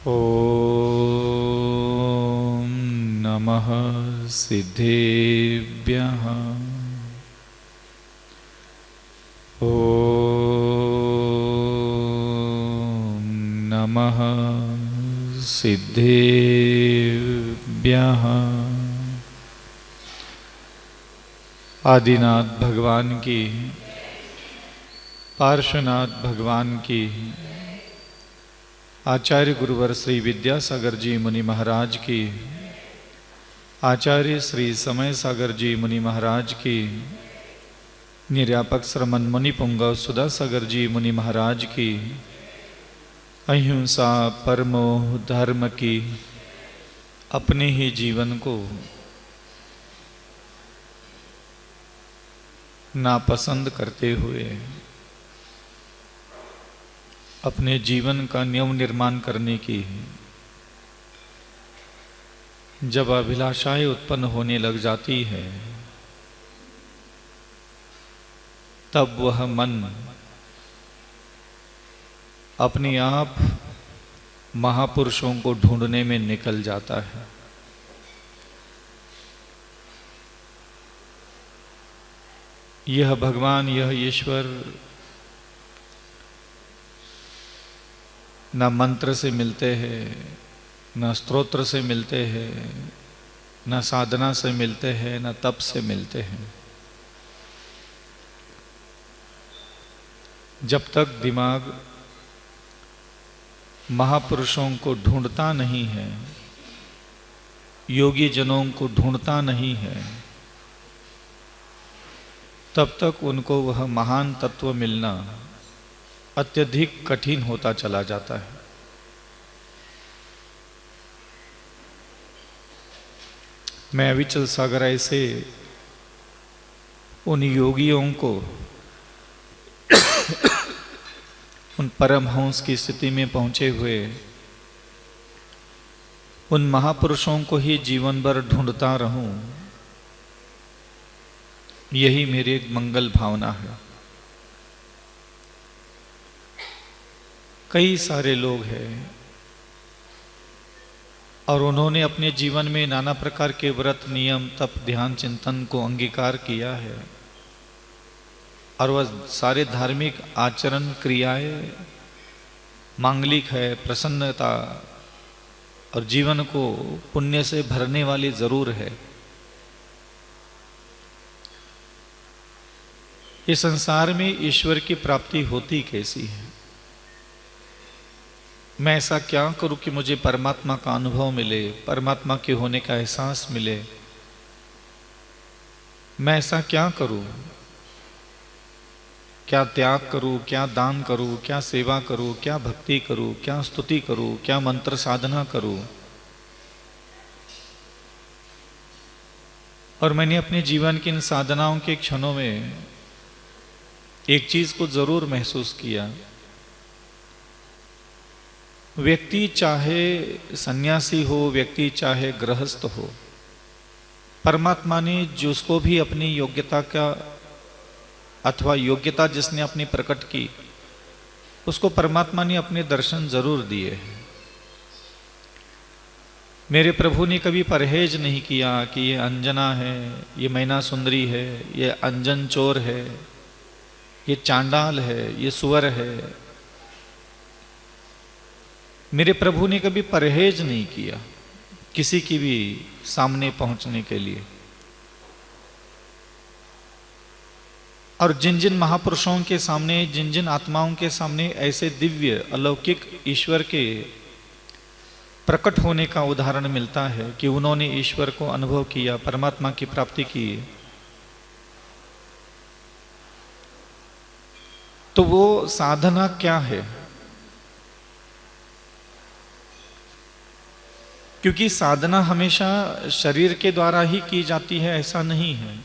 ॐ नमः सिद्धेभ्यः। ॐ नमः सिद्धेभ्यः। आदिनाथ भगवान की, पार्श्वनाथ भगवान की, आचार्य गुरुवर श्री विद्यासागर जी मुनि महाराज की, आचार्य श्री समय सागर जी मुनि महाराज की, निर्यापक श्रमण मुनि पुंगव सुधा सागर जी मुनि महाराज की, अहिंसा परमो धर्म की अपने ही जीवन को नापसंद करते हुए अपने जीवन का नियम निर्माण करने की जब अभिलाषाएं उत्पन्न होने लग जाती है, तब वह मन अपने आप महापुरुषों को ढूंढने में निकल जाता है। यह भगवान, यह ईश्वर न मंत्र से मिलते हैं, न स्तोत्र से मिलते हैं, न साधना से मिलते हैं, न तप से मिलते हैं। जब तक दिमाग महापुरुषों को ढूंढता नहीं है, योगी जनों को ढूंढता नहीं है, तब तक उनको वह महान तत्व मिलना अत्यधिक कठिन होता चला जाता है। मैं अविचल सागर ऐसे उन योगियों को उन परमहंस की स्थिति में पहुंचे हुए उन महापुरुषों को ही जीवन भर ढूंढता रहूं, यही मेरी एक मंगल भावना है। कई सारे लोग हैं और उन्होंने अपने जीवन में नाना प्रकार के व्रत, नियम, तप, ध्यान, चिंतन को अंगीकार किया है और वह सारे धार्मिक आचरण, क्रियाएं मांगलिक है, प्रसन्नता और जीवन को पुण्य से भरने वाली जरूर है। इस संसार में ईश्वर की प्राप्ति होती कैसी है? मैं ऐसा क्या करूं कि मुझे परमात्मा का अनुभव मिले, परमात्मा के होने का एहसास मिले? मैं ऐसा क्या करूं? क्या त्याग करूं, क्या दान करूं, क्या सेवा करूं, क्या भक्ति करूं, क्या स्तुति करूं, क्या मंत्र साधना करूं? और मैंने अपने जीवन की इन साधनाओं के क्षणों में एक चीज को जरूर महसूस किया। व्यक्ति चाहे सन्यासी हो, व्यक्ति चाहे गृहस्थ हो, परमात्मा ने जिसको भी अपनी योग्यता का अथवा योग्यता जिसने अपनी प्रकट की, उसको परमात्मा ने अपने दर्शन जरूर दिए हैं। मेरे प्रभु ने कभी परहेज नहीं किया कि ये अंजना है, ये मैना सुंदरी है, ये अंजन चोर है, ये चांडाल है, ये सुअर है। मेरे प्रभु ने कभी परहेज नहीं किया किसी की भी सामने पहुंचने के लिए। और जिन जिन महापुरुषों के सामने, जिन जिन आत्माओं के सामने ऐसे दिव्य अलौकिक ईश्वर के प्रकट होने का उदाहरण मिलता है कि उन्होंने ईश्वर को अनुभव किया, परमात्मा की प्राप्ति की, तो वो साधना क्या है? क्योंकि साधना हमेशा शरीर के द्वारा ही की जाती है ऐसा नहीं है।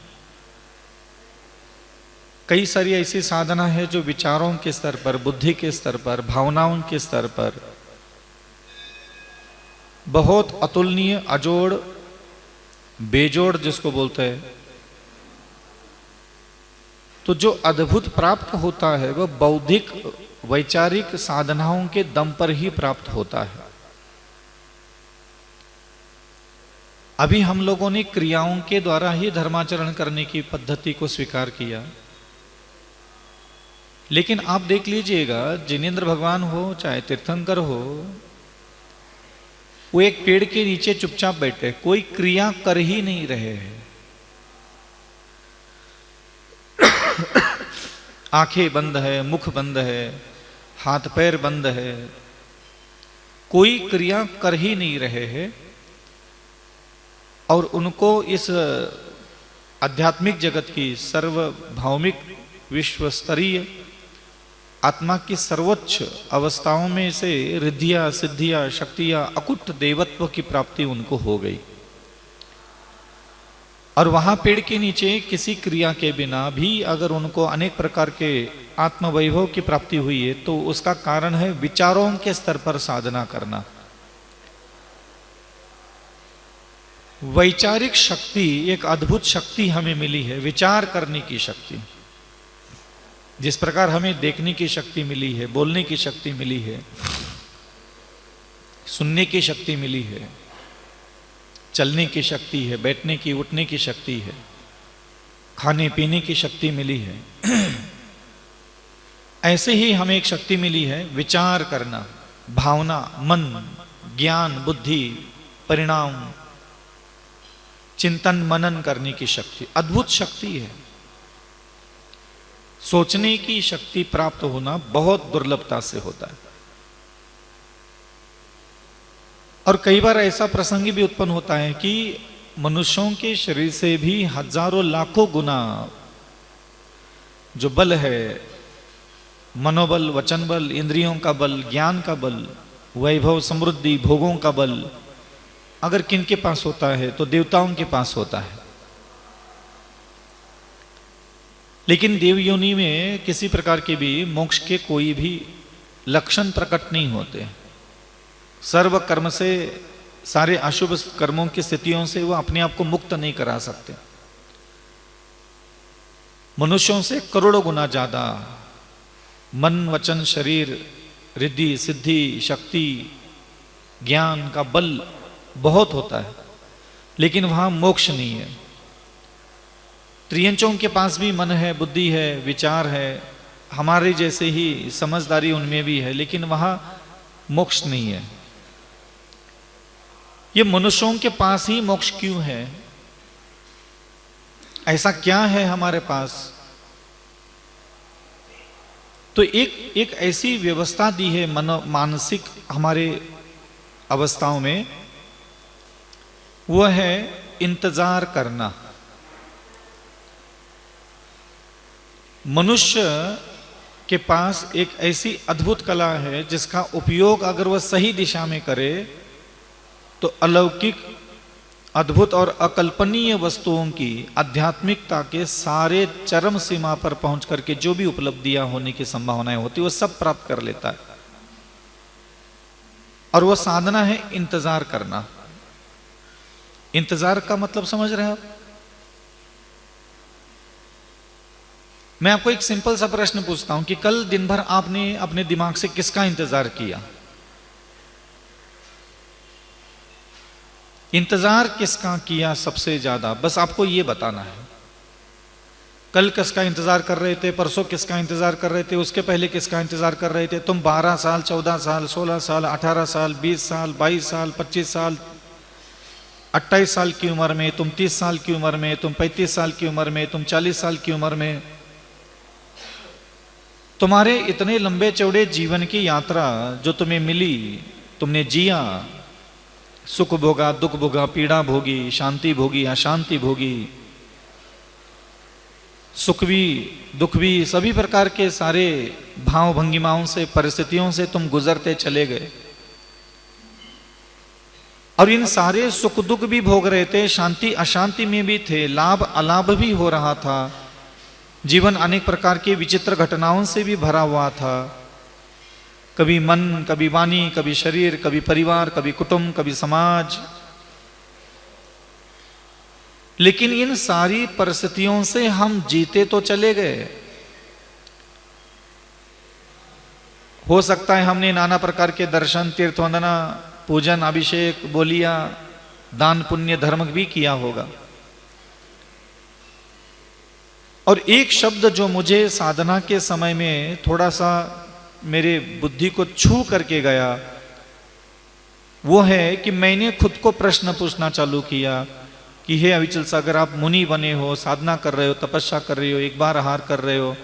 कई सारी ऐसी साधना है जो विचारों के स्तर पर, बुद्धि के स्तर पर, भावनाओं के स्तर पर बहुत अतुलनीय, अजोड़, बेजोड़ जिसको बोलते हैं, तो जो अद्भुत प्राप्त होता है वह बौद्धिक वैचारिक साधनाओं के दम पर ही प्राप्त होता है। अभी हम लोगों ने क्रियाओं के द्वारा ही धर्माचरण करने की पद्धति को स्वीकार किया, लेकिन आप देख लीजिएगा, जिनेंद्र भगवान हो चाहे तीर्थंकर हो, वो एक पेड़ के नीचे चुपचाप बैठे, कोई क्रिया कर ही नहीं रहे हैं। आंखें बंद है, मुख बंद है, हाथ पैर बंद है, कोई क्रिया कर ही नहीं रहे हैं। और उनको इस आध्यात्मिक जगत की सर्वभौमिक विश्व स्तरीय आत्मा की सर्वोच्च अवस्थाओं में से रिद्धियां, सिद्धियां, शक्तियां, अकुट देवत्व की प्राप्ति उनको हो गई। और वहां पेड़ के नीचे किसी क्रिया के बिना भी अगर उनको अनेक प्रकार के आत्मवैभव की प्राप्ति हुई है, तो उसका कारण है विचारों के स्तर पर साधना करना। वैचारिक शक्ति, एक अद्भुत शक्ति हमें मिली है, विचार करने की शक्ति। जिस प्रकार हमें देखने की शक्ति मिली है, बोलने की शक्ति मिली है, सुनने की शक्ति मिली है, चलने की शक्ति है, बैठने की, उठने की शक्ति है, खाने पीने की शक्ति मिली है, ऐसे ही हमें एक शक्ति मिली है विचार करना, भावना, मन, ज्ञान, बुद्धि, परिणाम, चिंतन मनन करने की शक्ति। अद्भुत शक्ति है। सोचने की शक्ति प्राप्त होना बहुत दुर्लभता से होता है। और कई बार ऐसा प्रसंग भी उत्पन्न होता है कि मनुष्यों के शरीर से भी हजारों लाखों गुना जो बल है, मनोबल, वचन बल, इंद्रियों का बल, ज्ञान का बल, वैभव, समृद्धि, भोगों का बल, अगर किनके पास होता है तो देवताओं के पास होता है। लेकिन देव योनि में किसी प्रकार के भी मोक्ष के कोई भी लक्षण प्रकट नहीं होते। सर्व कर्म से, सारे अशुभ कर्मों की स्थितियों से वो अपने आप को मुक्त नहीं करा सकते। मनुष्यों से करोड़ों गुना ज्यादा मन, वचन, शरीर, रिद्धि, सिद्धि, शक्ति, ज्ञान का बल बहुत होता है, लेकिन वहां मोक्ष नहीं है। त्रियंचों के पास भी मन है, बुद्धि है, विचार है, हमारे जैसे ही समझदारी उनमें भी है, लेकिन वहां मोक्ष नहीं है। ये मनुष्यों के पास ही मोक्ष क्यों है? ऐसा क्या है हमारे पास? तो एक ऐसी व्यवस्था दी है मानसिक हमारे अवस्थाओं में, वह है इंतजार करना। मनुष्य के पास एक ऐसी अद्भुत कला है जिसका उपयोग अगर वह सही दिशा में करे तो अलौकिक, अद्भुत और अकल्पनीय वस्तुओं की आध्यात्मिकता के सारे चरम सीमा पर पहुंच करके जो भी उपलब्धियां होने की संभावनाएं होती है, वो सब प्राप्त कर लेता है। और वह साधना है इंतजार करना। इंतजार का मतलब समझ रहे हैं आप? मैं आपको एक सिंपल सा प्रश्न पूछता हूं कि कल दिन भर आपने अपने दिमाग से किसका इंतजार किया? इंतजार किसका किया सबसे ज्यादा? बस आपको यह बताना है। कल किसका इंतजार कर रहे थे, परसों किसका इंतजार कर रहे थे, उसके पहले किसका इंतजार कर रहे थे? तुम 12 साल, 14 साल, 16 साल, 18 साल, 20 साल, 22 साल, 25 साल, 28 साल की उम्र में, तुम 30 साल की उम्र में, तुम 35 साल की उम्र में, तुम 40 साल की उम्र में, तुम्हारे इतने लंबे चौड़े जीवन की यात्रा जो तुम्हें मिली, तुमने जिया, सुख भोगा, दुख भोगा, पीड़ा भोगी, शांति भोगी, अशांति भोगी, सुख भी दुख भी, सभी प्रकार के सारे भाव भंगिमाओं से, परिस्थितियों से तुम गुजरते चले गए। और इन सारे सुख दुख भी भोग रहे थे, शांति अशांति में भी थे, लाभ अलाभ भी हो रहा था। जीवन अनेक प्रकार की विचित्र घटनाओं से भी भरा हुआ था। कभी मन, कभी वाणी, कभी शरीर, कभी परिवार, कभी कुटुंब, कभी समाज। लेकिन इन सारी परिस्थितियों से हम जीते तो चले गए। हो सकता है हमने नाना प्रकार के दर्शन, तीर्थ वंदना, पूजन, अभिषेक, बोलिया, दान पुण्य धर्म भी किया होगा। और एक शब्द जो मुझे साधना के समय में थोड़ा सा मेरे बुद्धि को छू करके गया, वो है कि मैंने खुद को प्रश्न पूछना चालू किया कि हे अविचल सागर, आप मुनि बने हो, साधना कर रहे हो, तपस्या कर रहे हो, एक बार आहार कर रहे हो,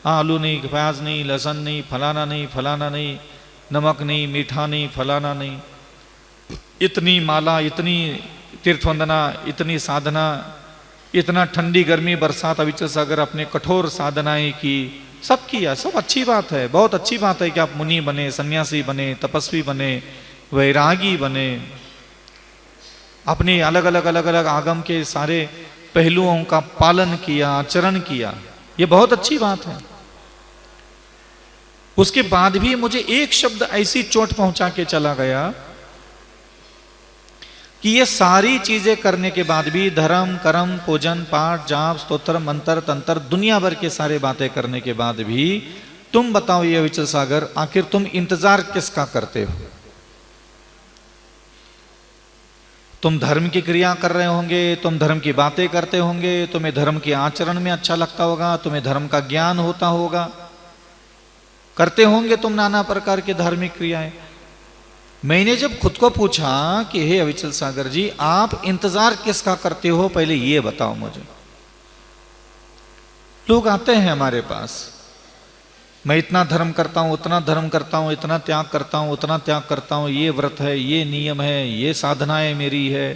हाँ आलू नहीं, प्याज नहीं, लहसुन नहीं, फलाना नहीं, फलाना नहीं, नमक नहीं, मीठा नहीं, फलाना नहीं, इतनी माला, इतनी तीर्थवंदना, इतनी साधना, इतना ठंडी गर्मी बरसात अविचल सागर अपने कठोर साधनाएं की, सब किया, सब अच्छी बात है, बहुत अच्छी बात है कि आप मुनि बने, सन्यासी बने, तपस्वी बने, वैरागी बने, अपने अलग अलग आगम के सारे पहलुओं का पालन किया, आचरण किया, ये बहुत अच्छी बात है। उसके बाद भी मुझे एक शब्द ऐसी चोट पहुंचा के चला गया कि ये सारी चीजें करने के बाद भी, धर्म कर्म पूजन पाठ जाप स्तोत्र मंत्र तंत्र दुनिया भर के सारे बातें करने के बाद भी, तुम बताओ ये अविचल सागर, आखिर तुम इंतजार किसका करते हो? तुम धर्म की क्रिया कर रहे होंगे, तुम धर्म की बातें करते होंगे, तुम्हें धर्म के आचरण में अच्छा लगता होगा, तुम्हें धर्म का ज्ञान होता होगा, करते होंगे तुम नाना प्रकार की धार्मिक क्रियाएं। मैंने जब खुद को पूछा कि हे अविचल सागर जी, आप इंतजार किसका करते हो, पहले ये बताओ मुझे। लोग आते हैं हमारे पास, मैं इतना धर्म करता हूं, उतना धर्म करता हूं, इतना त्याग करता हूं, उतना त्याग करता हूं, ये व्रत है, ये नियम है, ये साधनाएं मेरी है,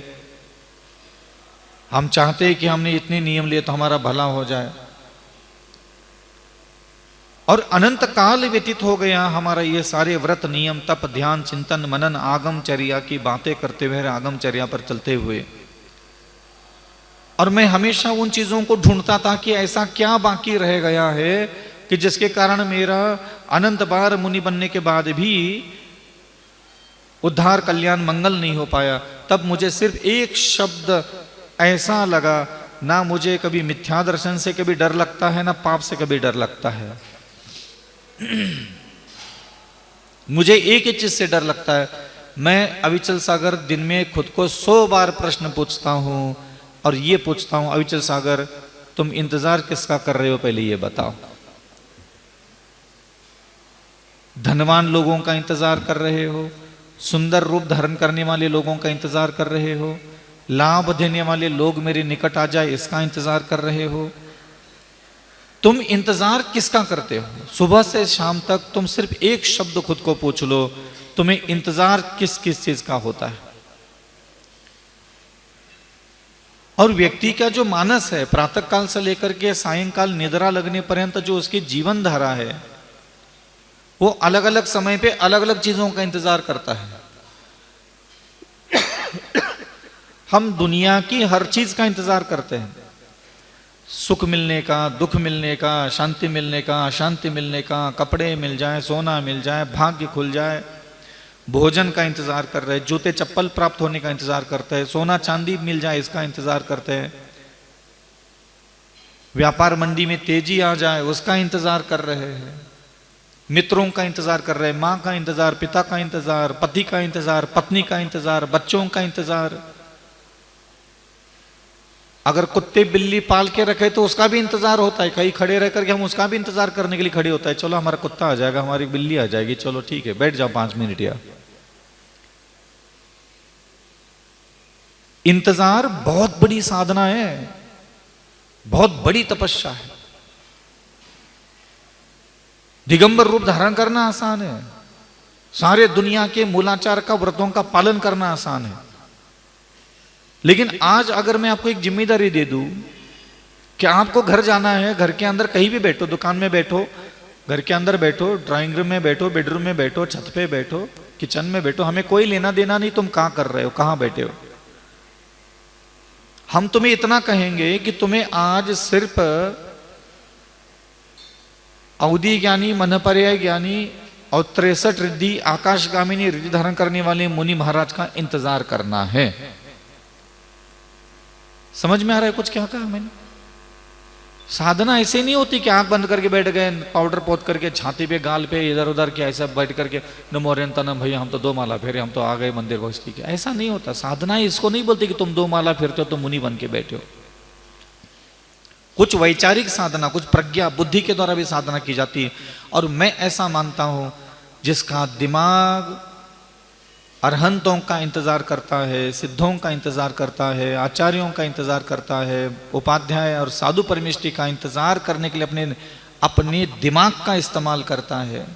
हम चाहते हैं कि हमने इतने नियम लिए तो हमारा भला हो जाए। और अनंत काल व्यतीत हो गया हमारा ये सारे व्रत नियम तप ध्यान चिंतन मनन आगमचर्या की बातें करते हुए, आगमचर्या पर चलते हुए, और मैं हमेशा उन चीजों को ढूंढता था कि ऐसा क्या बाकी रह गया है कि जिसके कारण मेरा अनंत बार मुनि बनने के बाद भी उद्धार कल्याण मंगल नहीं हो पाया। तब मुझे सिर्फ एक शब्द ऐसा लगा, ना मुझे कभी मिथ्या दर्शन से कभी डर लगता है, ना पाप से कभी डर लगता है। मुझे एक ही चीज से डर लगता है, मैं अविचल सागर दिन में खुद को 100 बार प्रश्न पूछता हूं, और ये पूछता हूं, अविचल सागर तुम इंतजार किसका कर रहे हो, पहले ये बताओ। धनवान लोगों का इंतजार कर रहे हो, सुंदर रूप धारण करने वाले लोगों का इंतजार कर रहे हो, लाभ देने वाले लोग मेरे निकट आ जाए इसका इंतजार कर रहे हो? तुम इंतजार किसका करते हो? सुबह से शाम तक तुम सिर्फ एक शब्द खुद को पूछ लो, तुम्हें इंतजार किस किस चीज का होता है? और व्यक्ति का जो मानस है, प्रातः काल से लेकर के सायंकाल निद्रा लगने पर्यंत जो उसकी जीवन धारा है, वो अलग अलग समय पे अलग अलग चीजों का इंतजार करता है। हम दुनिया की हर चीज का इंतजार करते हैं, सुख मिलने का, दुख मिलने का, शांति मिलने का, अशांति मिलने का, कपड़े मिल जाए, सोना मिल जाए, भाग्य खुल जाए, भोजन का इंतजार कर रहे हैं, जूते चप्पल प्राप्त होने का इंतजार करते हैं, सोना चांदी मिल जाए इसका इंतजार करते हैं, व्यापार मंडी में तेजी आ जाए उसका इंतजार कर रहे हैं, मित्रों का इंतजार कर रहे हैं, माँ का इंतजार, पिता का इंतजार, पति का इंतजार, पत्नी का इंतजार, बच्चों का इंतजार। अगर कुत्ते बिल्ली पाल के रखे तो उसका भी इंतजार होता है, कहीं खड़े रह करके हम उसका भी इंतजार करने के लिए खड़े होता है, चलो हमारा कुत्ता आ जाएगा, हमारी बिल्ली आ जाएगी, चलो ठीक है बैठ जाओ 5 मिनट। या इंतजार बहुत बड़ी साधना है, बहुत बड़ी तपस्या है। दिगंबर रूप धारण करना आसान है, सारे दुनिया के मूलाचार का व्रतों का पालन करना आसान है, लेकिन आज अगर मैं आपको एक जिम्मेदारी दे दूं कि आपको घर जाना है, घर के अंदर कहीं भी बैठो, दुकान में बैठो, घर के अंदर बैठो, ड्राइंग रूम में बैठो, बेडरूम में बैठो, छत पे बैठो, किचन में बैठो, हमें कोई लेना देना नहीं तुम कहां कर रहे हो, कहां बैठे हो। हम तुम्हें इतना कहेंगे कि तुम्हें आज सिर्फ अवधि ज्ञानी, मनपर्याय ज्ञानी और 63 रिद्धि आकाशगामिनी रिद्धि धारण करने वाले मुनि महाराज का इंतजार करना है। समझ में आ रहा है कुछ क्या कहा मैंने? साधना ऐसे नहीं होती कि आंख बंद करके बैठ गए, पाउडर पोत करके छाती पे गाल पे इधर उधर किया, ऐसा बैठ करके नमोरेंतनम भैया हम तो 2 माला फेरे, हम तो आ गए मंदिर पहुंच के। ऐसा नहीं होता। साधना इसको नहीं बोलती कि तुम 2 माला फेरते हो तो मुनि बन के बैठे हो। कुछ वैचारिक साधना, कुछ प्रज्ञा बुद्धि के द्वारा भी साधना की जाती है। और मैं ऐसा मानता हूं जिसका दिमाग अरहंतों का इंतजार करता है, सिद्धों का इंतजार करता है, आचार्यों का इंतजार करता है, उपाध्याय और साधु परमिष्टि का इंतजार करने के लिए अपने दिमाग का इस्तेमाल करता है,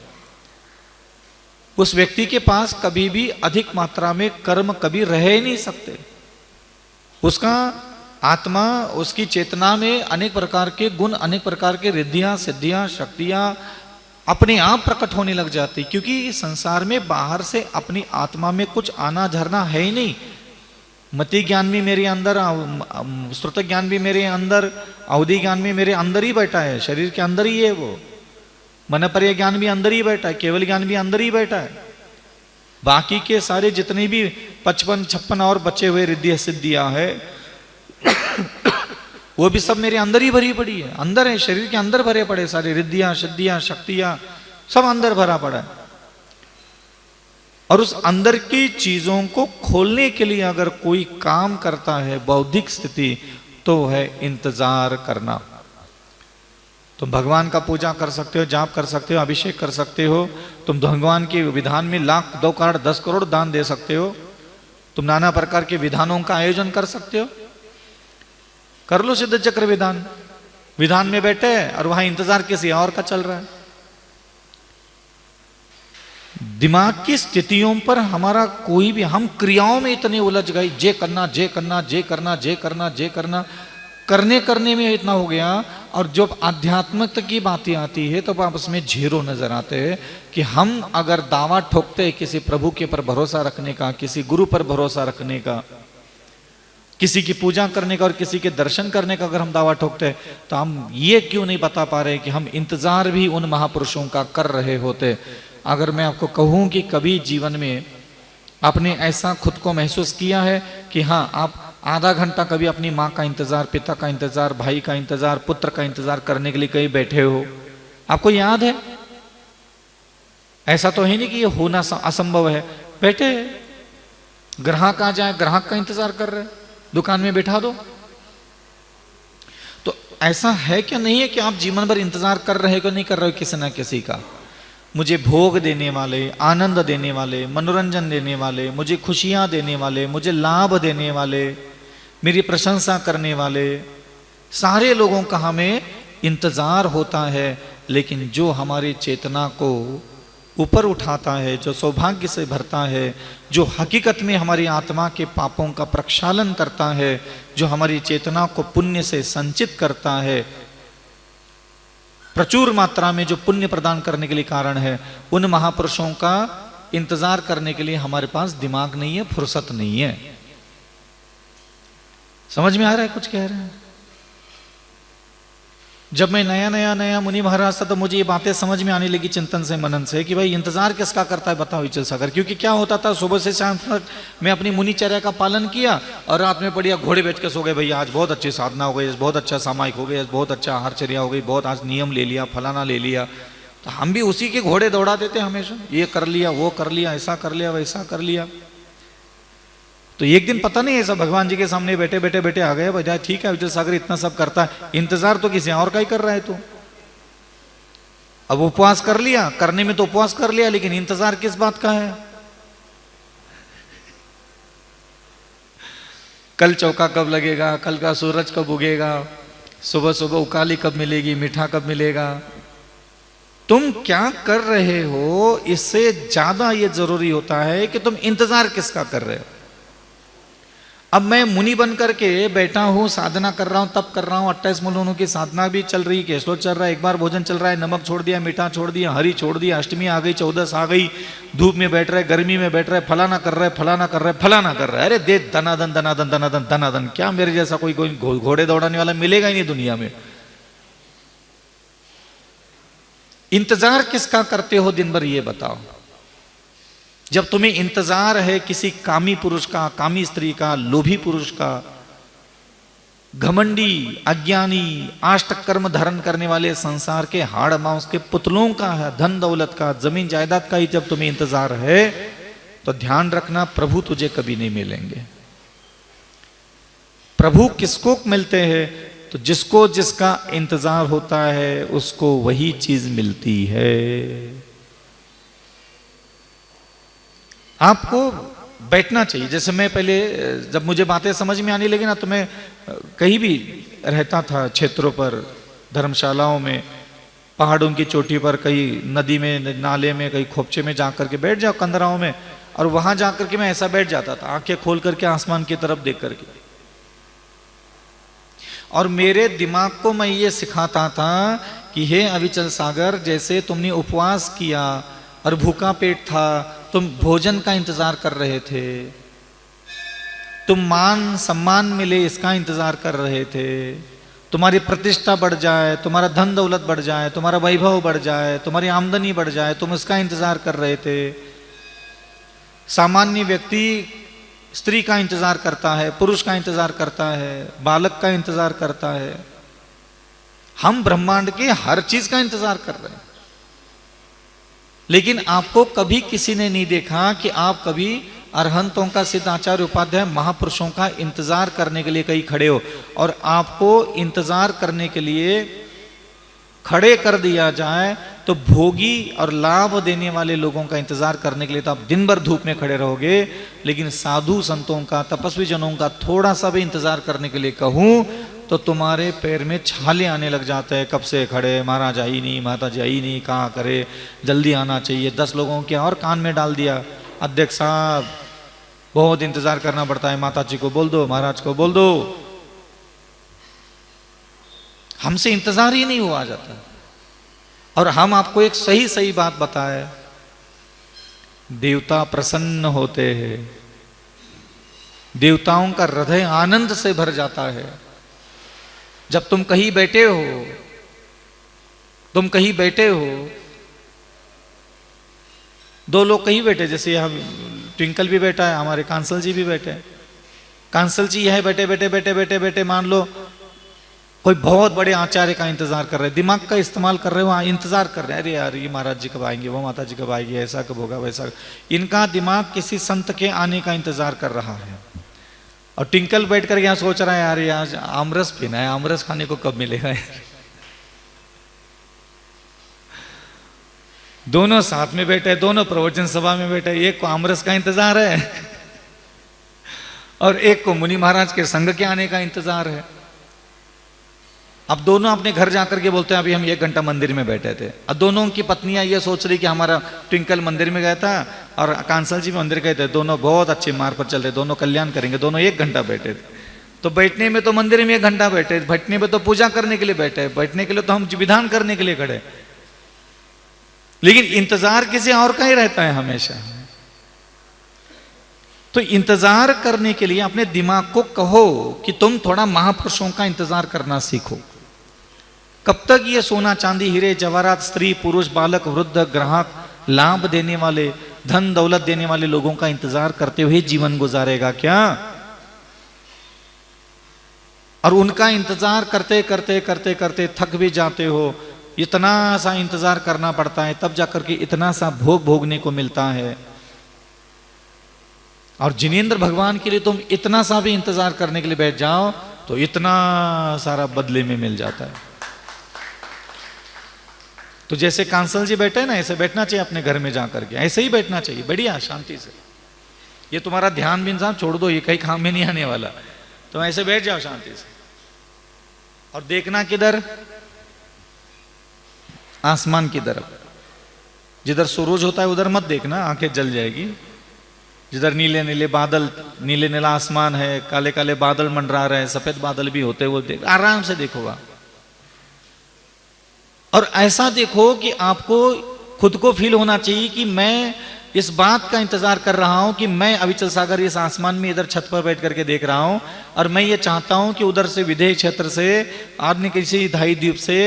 उस व्यक्ति के पास कभी भी अधिक मात्रा में कर्म कभी रह ही नहीं सकते। उसका आत्मा, उसकी चेतना में अनेक प्रकार के गुण, अनेक प्रकार के रिद्धियां, सिद्धियां, शक्तियां अपने आप प्रकट होने लग जाती, क्योंकि संसार में बाहर से अपनी आत्मा में कुछ आना झरना है ही नहीं। मति ज्ञान भी मेरे अंदर, श्रुत ज्ञान भी मेरे अंदर, अवधि ज्ञान भी मेरे अंदर ही बैठा है, शरीर के अंदर ही है वो। मनपर्य ज्ञान भी अंदर ही बैठा है, केवल ज्ञान भी अंदर ही बैठा है। बाकी के सारे जितने भी 55, 56 और बचे हुए रिद्धि सिद्धियां है वो भी सब मेरे अंदर ही भरी पड़ी है, अंदर है, शरीर के अंदर भरे पड़े सारे रिद्धियां, सिद्धियां, शक्तियां सब अंदर भरा पड़ा है। और उस अंदर की चीजों को खोलने के लिए अगर कोई काम करता है बौद्धिक स्थिति, तो है इंतजार करना। तुम भगवान का पूजा कर सकते हो, जाप कर सकते हो, अभिषेक कर सकते हो, तुम भगवान के विधान में लाख, 2 करोड़, 10 करोड़ दान दे सकते हो, तुम नाना प्रकार के विधानों का आयोजन कर सकते हो। कर लो सिद्ध चक्र विधान, विधान में बैठे और वहां इंतजार किसी और का चल रहा है। दिमाग की स्थितियों पर हमारा कोई भी, हम क्रियाओं में इतने उलझ गए, जे करना, जे करना, जे करना, जे करना, जे करना, करने में इतना हो गया। और जब आध्यात्मिकता की बातें आती है तो आपस में झीरो नजर आते हैं कि हम अगर दावा ठोकते हैं किसी प्रभु के पर भरोसा रखने का, किसी गुरु पर भरोसा रखने का, किसी की पूजा करने का और किसी के दर्शन करने का अगर हम दावा ठोकते हैं, तो हम ये क्यों नहीं बता पा रहे कि हम इंतजार भी उन महापुरुषों का कर रहे होते। अगर मैं आपको कहूं कि कभी जीवन में आपने ऐसा खुद को महसूस किया है कि हाँ, आप आधा घंटा कभी अपनी माँ का इंतजार, पिता का इंतजार, भाई का इंतजार, पुत्र का इंतजार करने के लिए कहीं बैठे हो, आपको याद है? ऐसा तो है नहीं कि ये होना असंभव है। बैठे, ग्राहक आ जाए, ग्राहक का इंतजार कर रहे, दुकान में बैठा दो। तो ऐसा है क्या नहीं है कि आप जीवन भर इंतजार कर रहे हो, नहीं कर रहे हो किसी ना किसी का? मुझे भोग देने वाले, आनंद देने वाले, मनोरंजन देने वाले, मुझे खुशियां देने वाले, मुझे लाभ देने वाले, मेरी प्रशंसा करने वाले सारे लोगों का हमें इंतजार होता है। लेकिन जो हमारी चेतना को ऊपर उठाता है, जो सौभाग्य से भरता है, जो हकीकत में हमारी आत्मा के पापों का प्रक्षालन करता है, जो हमारी चेतना को पुण्य से संचित करता है, प्रचुर मात्रा में जो पुण्य प्रदान करने के लिए कारण है, उन महापुरुषों का इंतजार करने के लिए हमारे पास दिमाग नहीं है, फुर्सत नहीं है। समझ में आ रहा है कुछ कह रहे हैं? जब मैं नया मुनि महाराज था तो मुझे ये बातें समझ में आने लगी चिंतन से, मनन से, कि भाई इंतजार किसका करता है बताओ विचल सागर। क्योंकि क्या होता था, सुबह से शाम तक मैं अपनी मुनिचर्या का पालन किया और रात में बढ़िया घोड़े बेच के सो गए, भैया आज बहुत अच्छी साधना हो गई, बहुत अच्छा सामायिक हो गया, बहुत अच्छा आहारचर्या हो गई, बहुत आज नियम ले लिया, फलाना ले लिया। तो हम भी उसी के घोड़े दौड़ा देते हमेशा, ये कर लिया, वो कर लिया, ऐसा कर लिया, वैसा कर लिया। तो एक दिन पता नहीं ऐसा भगवान जी के सामने बैठे बैठे बैठे आ गए, भैया ठीक है विजय सागर इतना सब करता है, इंतजार तो किसी और का ही कर रहा है तू। अब उपवास कर लिया, करने में तो उपवास कर लिया, लेकिन इंतजार किस बात का है? कल चौका कब लगेगा, कल का सूरज कब उगेगा, सुबह सुबह उकाली कब मिलेगी, मीठा कब मिलेगा। तुम क्या कर रहे हो, इससे ज्यादा ये जरूरी होता है कि तुम इंतजार किसका कर रहे हो। अब मैं मुनि बन करके बैठा हूँ, साधना कर रहा हूँ, तप कर रहा हूँ, 28 मूलों की साधना भी चल रही, कैसलो चल रहा है, एक बार भोजन चल रहा है, नमक छोड़ दिया, मीठा छोड़ दिया, हरी छोड़ दिया, अष्टमी आ गई, 14 आ गई, धूप में बैठ रहे, गर्मी में बैठ रहे, फलाना कर रहे, फलाना कर रहे, फलाना कर रहे। अरे दे धनाधन धनाधन धनाधन धनाधन। क्या मेरे जैसा कोई घोड़े दौड़ाने वाला मिलेगा ही नहीं दुनिया में। इंतजार किसका करते हो दिन भर ये बताओ। जब तुम्हें इंतजार है किसी कामी पुरुष का, कामी स्त्री का, लोभी पुरुष का, घमंडी, अज्ञानी, आष्टक कर्म धारण करने वाले संसार के हाड़ मांस के पुतलों का है, धन दौलत का, जमीन जायदाद का ही जब तुम्हें इंतजार है तो ध्यान रखना प्रभु तुझे कभी नहीं मिलेंगे। प्रभु किसको मिलते हैं? तो जिसको जिसका इंतजार होता है उसको वही चीज मिलती है। आपको बैठना चाहिए। जैसे मैं पहले जब मुझे बातें समझ में आने लगी ना तो मैं कहीं भी रहता था, क्षेत्रों पर, धर्मशालाओं में, पहाड़ों की चोटी पर, कहीं नदी में, नाले में, कहीं खोपचे में जाकर के बैठ जाओ, कंदराओं में, और वहां जाकर के मैं ऐसा बैठ जाता था, आंखें खोल करके आसमान की तरफ देख करके। और मेरे दिमाग को मैं ये सिखाता था कि हे अविचल सागर, जैसे तुमने उपवास किया और भूखा पेट था, तुम भोजन का इंतजार कर रहे थे, तुम मान सम्मान मिले इसका इंतजार कर रहे थे, तुम्हारी प्रतिष्ठा बढ़ जाए, तुम्हारा धन दौलत बढ़ जाए, तुम्हारा वैभव बढ़ जाए, तुम्हारी आमदनी बढ़ जाए, तुम इसका इंतजार कर रहे थे। सामान्य व्यक्ति स्त्री का इंतजार करता है, पुरुष का इंतजार करता है, बालक का इंतजार करता है। हम ब्रह्मांड के हर चीज का इंतजार कर रहे हैं, लेकिन आपको कभी किसी ने नहीं देखा कि आप कभी अरहंतों का, सिद्ध आचार्य उपाध्याय महापुरुषों का इंतजार करने के लिए कहीं खड़े हो और आपको इंतजार करने के लिए खड़े कर दिया जाए तो भोगी और लाभ देने वाले लोगों का इंतजार करने के लिए तो आप दिन भर धूप में खड़े रहोगे, लेकिन साधु संतों का, तपस्वी जनों का थोड़ा सा भी इंतजार करने के लिए कहूं तो तुम्हारे पैर में छाले आने लग जाते हैं। कब से खड़े, महाराज आई नहीं, माता जी आई नहीं, कहाँ करे, जल्दी आना चाहिए। 10 लोगों के और कान में डाल दिया, अध्यक्ष साहब बहुत इंतजार करना पड़ता है, माता जी को बोल दो, महाराज को बोल दो। हमसे इंतजार ही नहीं हुआ जाता। और हम आपको एक सही सही बात बताए, देवता प्रसन्न होते हैं, देवताओं का हृदय आनंद से भर जाता है। जब तुम कहीं बैठे हो, तुम कहीं बैठे हो, 2 लोग कहीं बैठे, जैसे यहाँ ट्विंकल भी बैठा है, हमारे कांसल जी भी बैठे हैं। कांसल जी यह बैठे बैठे बैठे बैठे बैठे मान लो कोई बहुत बड़े आचार्य का इंतजार कर रहे हैं, दिमाग का इस्तेमाल कर रहे हो, इंतजार कर रहे हैं, अरे यार ये महाराज जी कब आएंगे, वो माता जी कब आएगी, ऐसा कब होगा, वैसा। इनका दिमाग किसी संत के आने का इंतजार कर रहा है। और ट्विंकल बैठ कर यहाँ सोच रहा है, यार यहाँ आमरस पीना है, आमरस खाने को कब मिलेगा यार। दोनों साथ में बैठे, दोनों प्रवचन सभा में बैठे, एक को आमरस का इंतजार है और एक को मुनि महाराज के संग के आने का इंतजार है। अब दोनों अपने घर जाकर के बोलते हैं अभी हम 1 घंटा मंदिर में बैठे थे। अब दोनों की पत्नियां ये सोच रही कि हमारा ट्विंकल मंदिर में गया था और कांसल जी मंदिर गए थे, दोनों बहुत अच्छे मार्ग पर चल रहे, दोनों कल्याण करेंगे, दोनों 1 घंटा बैठे थे। तो बैठने में तो मंदिर में 1 घंटा बैठे, बैठने में तो पूजा करने के लिए बैठे, बैठने के लिए तो हम विधान करने के लिए खड़े, लेकिन इंतजार किसी और का ही रहता है हमेशा। तो इंतजार करने के लिए अपने दिमाग को कहो कि तुम थोड़ा महापुरुषों का इंतजार करना सीखो। कब तक ये सोना चांदी हीरे जवाहरात, स्त्री पुरुष बालक वृद्ध ग्राहक, लाभ देने वाले, धन दौलत देने वाले लोगों का इंतजार करते हुए जीवन गुजारेगा क्या? और उनका इंतजार करते करते करते करते थक भी जाते हो। इतना सा इंतजार करना पड़ता है तब जाकर के इतना सा भोग भोगने को मिलता है। और जिनेंद्र भगवान के लिए तुम इतना सा भी इंतजार करने के लिए बैठ जाओ तो इतना सारा बदले में मिल जाता है। तो जैसे कांसल जी बैठे हैं ना, ऐसे बैठना चाहिए अपने घर में जाकर के, ऐसे ही बैठना चाहिए बढ़िया शांति से। ये तुम्हारा ध्यान भी इंसान छोड़ दो, ये कहीं काम में नहीं आने वाला, तो ऐसे बैठ जाओ शांति से। और देखना किधर? आसमान की तरफ। जिधर सूरज होता है उधर मत देखना, आंखें जल जाएगी। जिधर नीले नीले बादल, नीले नीला आसमान है, काले काले बादल मंडरा रहे हैं, सफेद बादल भी होते हैं, वो देख, आराम से देखो आप। और ऐसा देखो कि आपको खुद को फील होना चाहिए कि मैं इस बात का इंतजार कर रहा हूं कि मैं अविचल सागर इस आसमान में इधर छत पर बैठ करके देख रहा हूं, और मैं ये चाहता हूं कि उधर से विदेह क्षेत्र से आदमी किसी धाई द्वीप से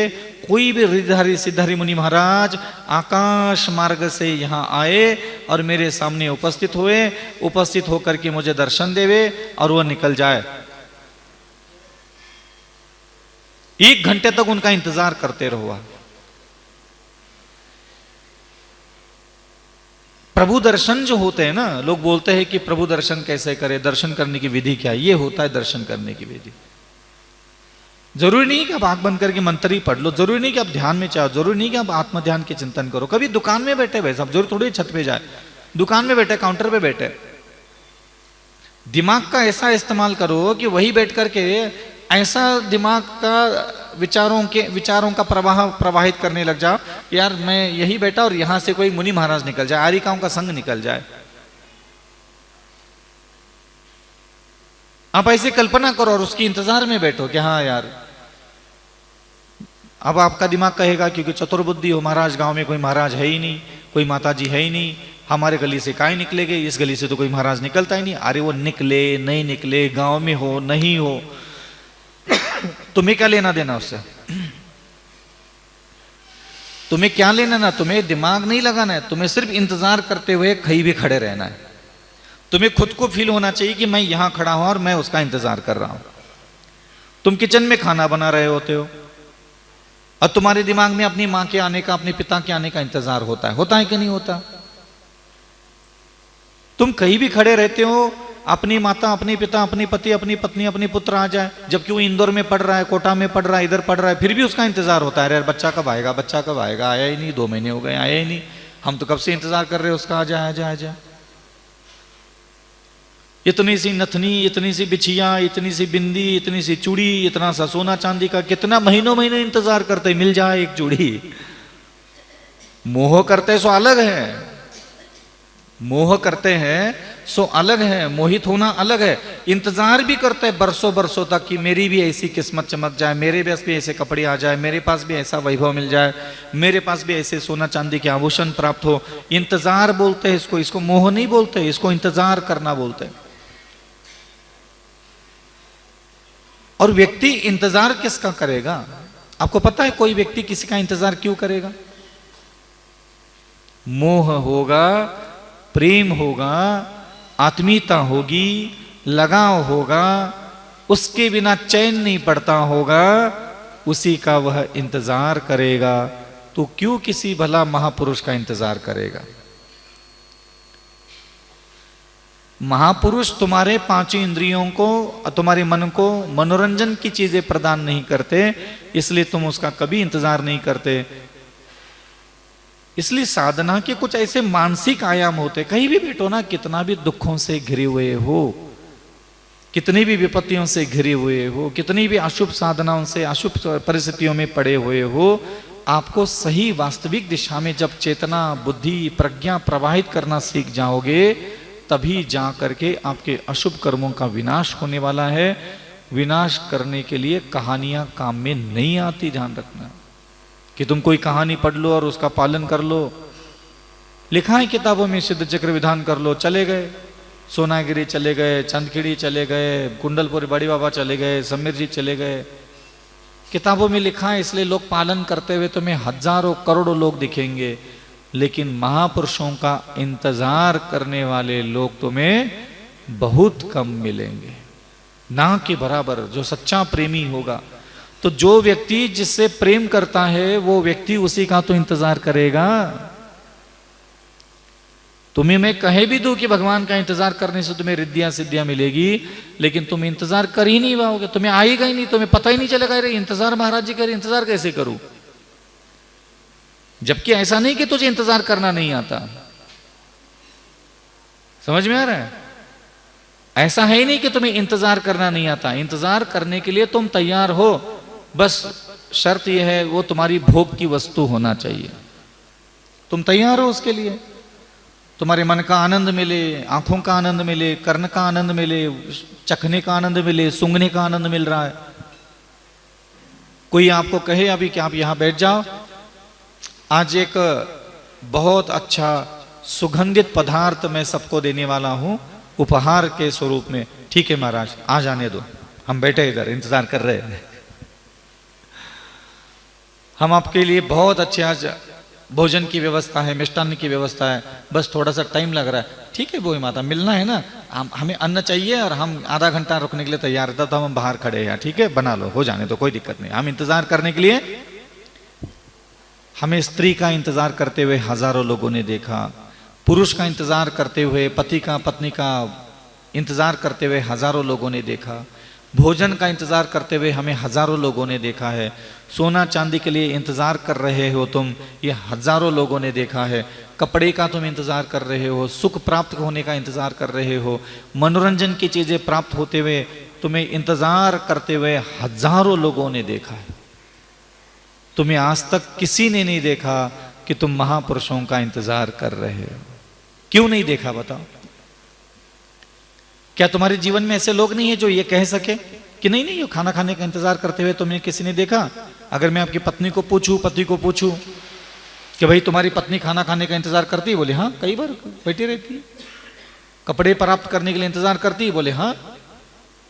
कोई भी रिद्धारी सिद्धारी मुनि महाराज आकाश मार्ग से यहाँ आए और मेरे सामने उपस्थित हुए, उपस्थित होकर के मुझे दर्शन देवे और वो निकल जाए। 1 घंटे तक उनका इंतजार करते रहो आप। प्रभु दर्शन जो होते हैं ना, लोग बोलते हैं कि प्रभु दर्शन कैसे करें, दर्शन करने की विधि क्या है। ये होता है दर्शन करने की विधि। जरूरी नहीं कि आप आंख बंद करके मंत्र ही पढ़ लो, जरूरी नहीं कि आप ध्यान में चाहो, जरूरी नहीं कि आप आत्म ध्यान के चिंतन करो। कभी दुकान में बैठे भाई साहब, जरूरी थोड़ी छत पे जाए, दुकान में बैठे, काउंटर पे बैठे, दिमाग का ऐसा इस्तेमाल करो कि वही बैठ करके ऐसा दिमाग का विचारों का प्रवाह प्रवाहित करने लग जाओ, यार मैं यही बैठा और यहां से कोई मुनि महाराज निकल जाए, आरिकाओं का संग निकल जाए। आप ऐसी कल्पना करो और उसकी इंतजार में बैठो कि हाँ यार। अब आपका दिमाग कहेगा क्योंकि चतुर्बुद्धि हो, महाराज गांव में कोई महाराज है ही नहीं, कोई माता जी है ही नहीं, हमारे गली से काहे निकलेगे, इस गली से तो कोई महाराज निकलता ही नहीं। अरे वो निकले नहीं निकले, गांव में हो नहीं हो, तुम्हें क्या लेना देना उससे? तुम्हें क्या लेना ना, तुम्हें दिमाग नहीं लगाना है, तुम्हें सिर्फ इंतजार करते हुए कहीं भी खड़े रहना है। तुम्हें खुद को फील होना चाहिए कि मैं यहां खड़ा हूं और मैं उसका इंतजार कर रहा हूं। तुम किचन में खाना बना रहे होते हो और तुम्हारे दिमाग में अपनी मां के आने का, अपने पिता के आने का इंतजार होता है कि नहीं होता? तुम कहीं भी खड़े रहते हो, अपनी माता, अपने पिता, अपनी पति, अपनी पत्नी, अपनी पुत्र आ जाए, जबकि वो इंदौर में पढ़ रहा है, कोटा में पढ़ रहा है, इधर पढ़ रहा है, फिर भी उसका इंतजार होता है। अरे बच्चा कब आएगा, बच्चा कब आएगा, आया ही नहीं, 2 महीने हो गए आया ही नहीं, हम तो कब से इंतजार कर रहे हैं उसका, आ जाए आ जाए आ जाए। इतनी सी नथनी, इतनी सी बिछिया, इतनी सी बिंदी, इतनी सी चूड़ी, इतना सा सोना चांदी का, कितना महीनों महीने इंतजार करते, मिल जाए एक चूड़ी। मोह करते सो अलग है, मोह करते हैं सो अलग है, मोहित होना अलग है। इंतजार भी करते हैं बरसों बरसों तक कि मेरी भी ऐसी किस्मत चमक जाए, मेरे पास भी ऐसे कपड़े आ जाए, मेरे पास भी ऐसा वैभव मिल जाए, मेरे पास भी ऐसे सोना चांदी के आभूषण प्राप्त हो। इंतजार बोलते हैं इसको, इसको मोह नहीं बोलते, इसको इंतजार करना बोलते हैं। और व्यक्ति इंतजार किसका करेगा? आपको पता है कोई व्यक्ति किसी का इंतजार क्यों करेगा? मोह होगा, प्रेम होगा, आत्मीयता होगी, लगाव होगा, उसके बिना चैन नहीं पड़ता होगा, उसी का वह इंतजार करेगा। तो क्यों किसी भला महापुरुष का इंतजार करेगा? महापुरुष तुम्हारे 5 इंद्रियों को, तुम्हारे मन को मनोरंजन की चीजें प्रदान नहीं करते, इसलिए तुम उसका कभी इंतजार नहीं करते। इसलिए साधना के कुछ ऐसे मानसिक आयाम होते, कहीं भी बैठो ना, कितना भी दुखों से घिरे हुए हो, कितनी भी विपत्तियों से घिरे हुए हो, कितनी भी अशुभ साधनाओं से, अशुभ परिस्थितियों में पड़े हुए हो, आपको सही वास्तविक दिशा में जब चेतना, बुद्धि, प्रज्ञा प्रवाहित करना सीख जाओगे, तभी जा करके आपके अशुभ कर्मों का विनाश होने वाला है। विनाश करने के लिए कहानियां काम में नहीं आती, ध्यान रखना। कि तुम कोई कहानी पढ़ लो और उसका पालन कर लो, लिखा है किताबों में, सिद्ध चक्र विधान कर लो, चले गए, सोनागिरी चले गए, चंदखिड़ी चले गए, कुंडलपुर बड़ी बाबा चले गए, समीर जी चले गए, किताबों में लिखा है, इसलिए लोग पालन करते हुए तुम्हें हजारों करोड़ों लोग दिखेंगे। लेकिन महापुरुषों का इंतजार करने वाले लोग तुम्हें बहुत कम मिलेंगे, ना के बराबर। जो सच्चा प्रेमी होगा, तो जो व्यक्ति जिससे प्रेम करता है, वो व्यक्ति उसी का तो इंतजार करेगा। तुम्हें मैं कहे भी दूं कि भगवान का इंतजार करने से तुम्हें रिद्धियां सिद्धियां मिलेगी, लेकिन तुम इंतजार कर ही नहीं पाओगे, तुम्हें आएगा ही नहीं, तुम्हें पता ही नहीं चलेगा अरे इंतजार महाराज जी करे, इंतजार कैसे करूं। जबकि ऐसा नहीं कि तुझे इंतजार करना नहीं आता, समझ में आ रहा है? ऐसा है ही नहीं कि तुम्हें इंतजार करना नहीं आता, इंतजार करने के लिए तुम तैयार हो, बस शर्त यह है वो तुम्हारी भोग की वस्तु होना चाहिए। तुम तैयार हो उसके लिए, तुम्हारे मन का आनंद मिले, आंखों का आनंद मिले, कर्ण का आनंद मिले, चखने का आनंद मिले, सूंघने का आनंद मिल रहा है। कोई आपको कहे अभी कि आप यहां बैठ जाओ, आज एक बहुत अच्छा सुगंधित पदार्थ मैं सबको देने वाला हूं उपहार के स्वरूप में। ठीक है महाराज, आ जाने दो, हम बैठे इधर इंतजार कर रहे हैं, हम आपके लिए बहुत अच्छे आज भोजन की व्यवस्था है, मिष्टान्न की व्यवस्था है, बस थोड़ा सा टाइम लग रहा है। ठीक है बोई माता, मिलना है ना, हमें अन्न चाहिए और हम आधा घंटा रुकने के लिए तैयार था, तो हम बाहर खड़े हैं, ठीक है बना लो, हो जाने तो कोई दिक्कत नहीं। हम इंतजार करने के लिए, हमें स्त्री का इंतजार करते हुए हजारों लोगों ने देखा, पुरुष का इंतजार करते हुए, पति का पत्नी का इंतजार करते हुए हजारों लोगों ने देखा, भोजन का इंतजार करते हुए हमें हजारों लोगों ने देखा है, सोना चांदी के लिए इंतजार कर रहे हो तुम, ये हजारों लोगों ने देखा है, कपड़े का तुम इंतजार कर रहे हो, सुख प्राप्त होने का इंतजार कर रहे हो, मनोरंजन की चीजें प्राप्त होते हुए तुम्हें इंतजार करते हुए हजारों लोगों ने देखा है। तुम्हें आज तक किसी ने नहीं देखा कि तुम महापुरुषों का इंतजार कर रहे हो। क्यों नहीं देखा बताओ? क्या तुम्हारे जीवन में ऐसे लोग नहीं है जो ये कह सके कि नहीं नहीं, ये खाना खाने का इंतजार करते हुए तुमने किसी ने देखा? अगर मैं आपकी पत्नी को पूछूं, पति को पूछूं कि भाई तुम्हारी पत्नी खाना खाने का इंतजार करती है? बोले हाँ, कई बार बैठी रहती है। कपड़े प्राप्त करने के लिए इंतजार करती है? बोले हाँ,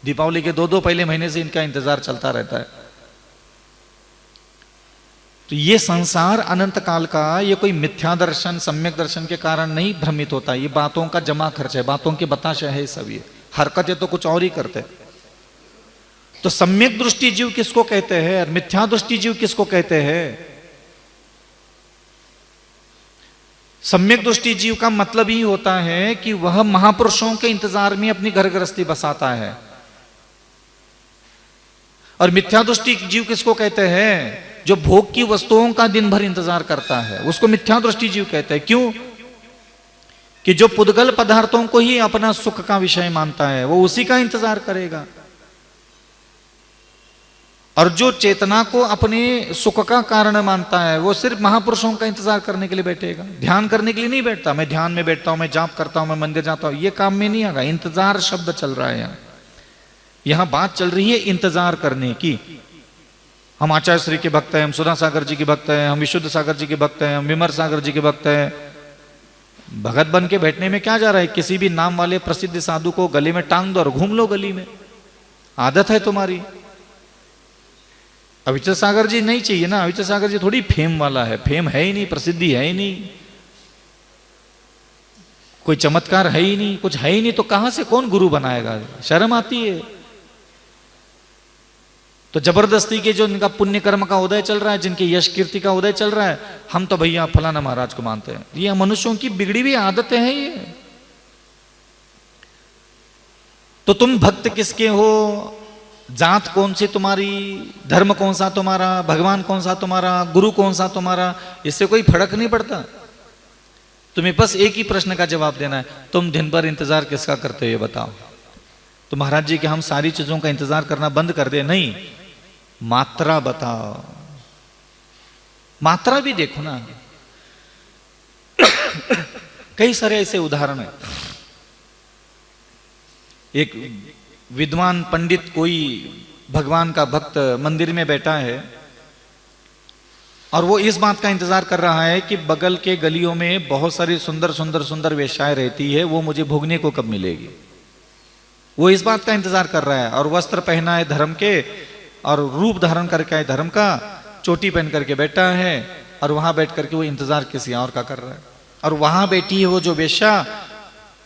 दीपावली के 2 पहले महीने से इनका इंतजार चलता रहता है। तो ये संसार अनंत काल का, ये कोई मिथ्या दर्शन, सम्यक दर्शन के कारण नहीं भ्रमित होता, ये बातों का जमा खर्च है, बातों के बताशा है सब। ये हरकतें तो कुछ और ही करते। तो सम्यक दृष्टि जीव किसको कहते हैं और मिथ्या दृष्टि जीव किसको कहते हैं? सम्यक दृष्टि जीव का मतलब ही होता है कि वह महापुरुषों के इंतजार में अपनी घर गृहस्थी बसाता है। और मिथ्या दृष्टि जीव किसको कहते हैं? जो भोग की वस्तुओं का दिन भर इंतजार करता है, उसको मिथ्या दृष्टि जीव कहते हैं। क्यों? कि जो पुद्गल पदार्थों को ही अपना सुख का विषय मानता है, वो उसी का इंतजार करेगा। और जो चेतना को अपने सुख का कारण मानता है, वो सिर्फ महापुरुषों का इंतजार करने के लिए बैठेगा, ध्यान करने के लिए नहीं बैठता। मैं ध्यान में बैठता हूं, मैं जाप करता हूं, मैं मंदिर जाता हूं, ये काम में नहीं आएगा। इंतजार शब्द चल रहा है यहां बात चल रही है इंतजार करने की। हम आचार्य श्री के भक्त हैं, हम सुधा सागर जी के भक्त हैं, हम विशुद्ध सागर जी के भक्त हैं, हम विमर सागर जी के भक्त हैं। भगत बन के बैठने में क्या जा रहा है? किसी भी नाम वाले प्रसिद्ध साधु को गले में टांग दो और घूम लो गली में, आदत है तुम्हारी। अविचल सागर जी नहीं चाहिए ना, अविचल सागर जी थोड़ी फेम वाला है, फेम है ही नहीं, प्रसिद्धि है ही नहीं, कोई चमत्कार है ही नहीं, कुछ है ही नहीं, तो कहां से कौन गुरु बनाएगा? शर्म आती है। तो जबरदस्ती के जो इनका पुण्य कर्म का उदय चल रहा है, जिनके यश कीर्ति का उदय चल रहा है, हम तो भैया फलाना महाराज को मानते हैं। ये मनुष्यों की बिगड़ी हुई आदतें हैं ये। तो तुम भक्त किसके हो, जात कौन सी तुम्हारी, धर्म कौन सा तुम्हारा, भगवान कौन सा तुम्हारा, गुरु कौन सा तुम्हारा, इससे कोई फर्क नहीं पड़ता। तुम्हें बस एक ही प्रश्न का जवाब देना है, तुम दिन भर इंतजार किसका करते हो ये बताओ। तो महाराज जी कि हम सारी चीजों का इंतजार करना बंद कर दे? नहीं, मात्रा बताओ, मात्रा भी देखो ना। कई सारे ऐसे उदाहरण है। एक विद्वान पंडित, कोई भगवान का भक्त मंदिर में बैठा है और वो इस बात का इंतजार कर रहा है कि बगल के गलियों में बहुत सारी सुंदर सुंदर सुंदर वेश्याएं रहती है, वो मुझे भोगने को कब मिलेगी। वो इस बात का इंतजार कर रहा है। और वस्त्र पहना है धर्म के, और रूप धारण करके है धर्म का, चोटी पहन करके बैठा है, और वहां बैठ करके वो इंतजार किसी और का कर रहा है। और वहां बैठी है वो जो वेश्या,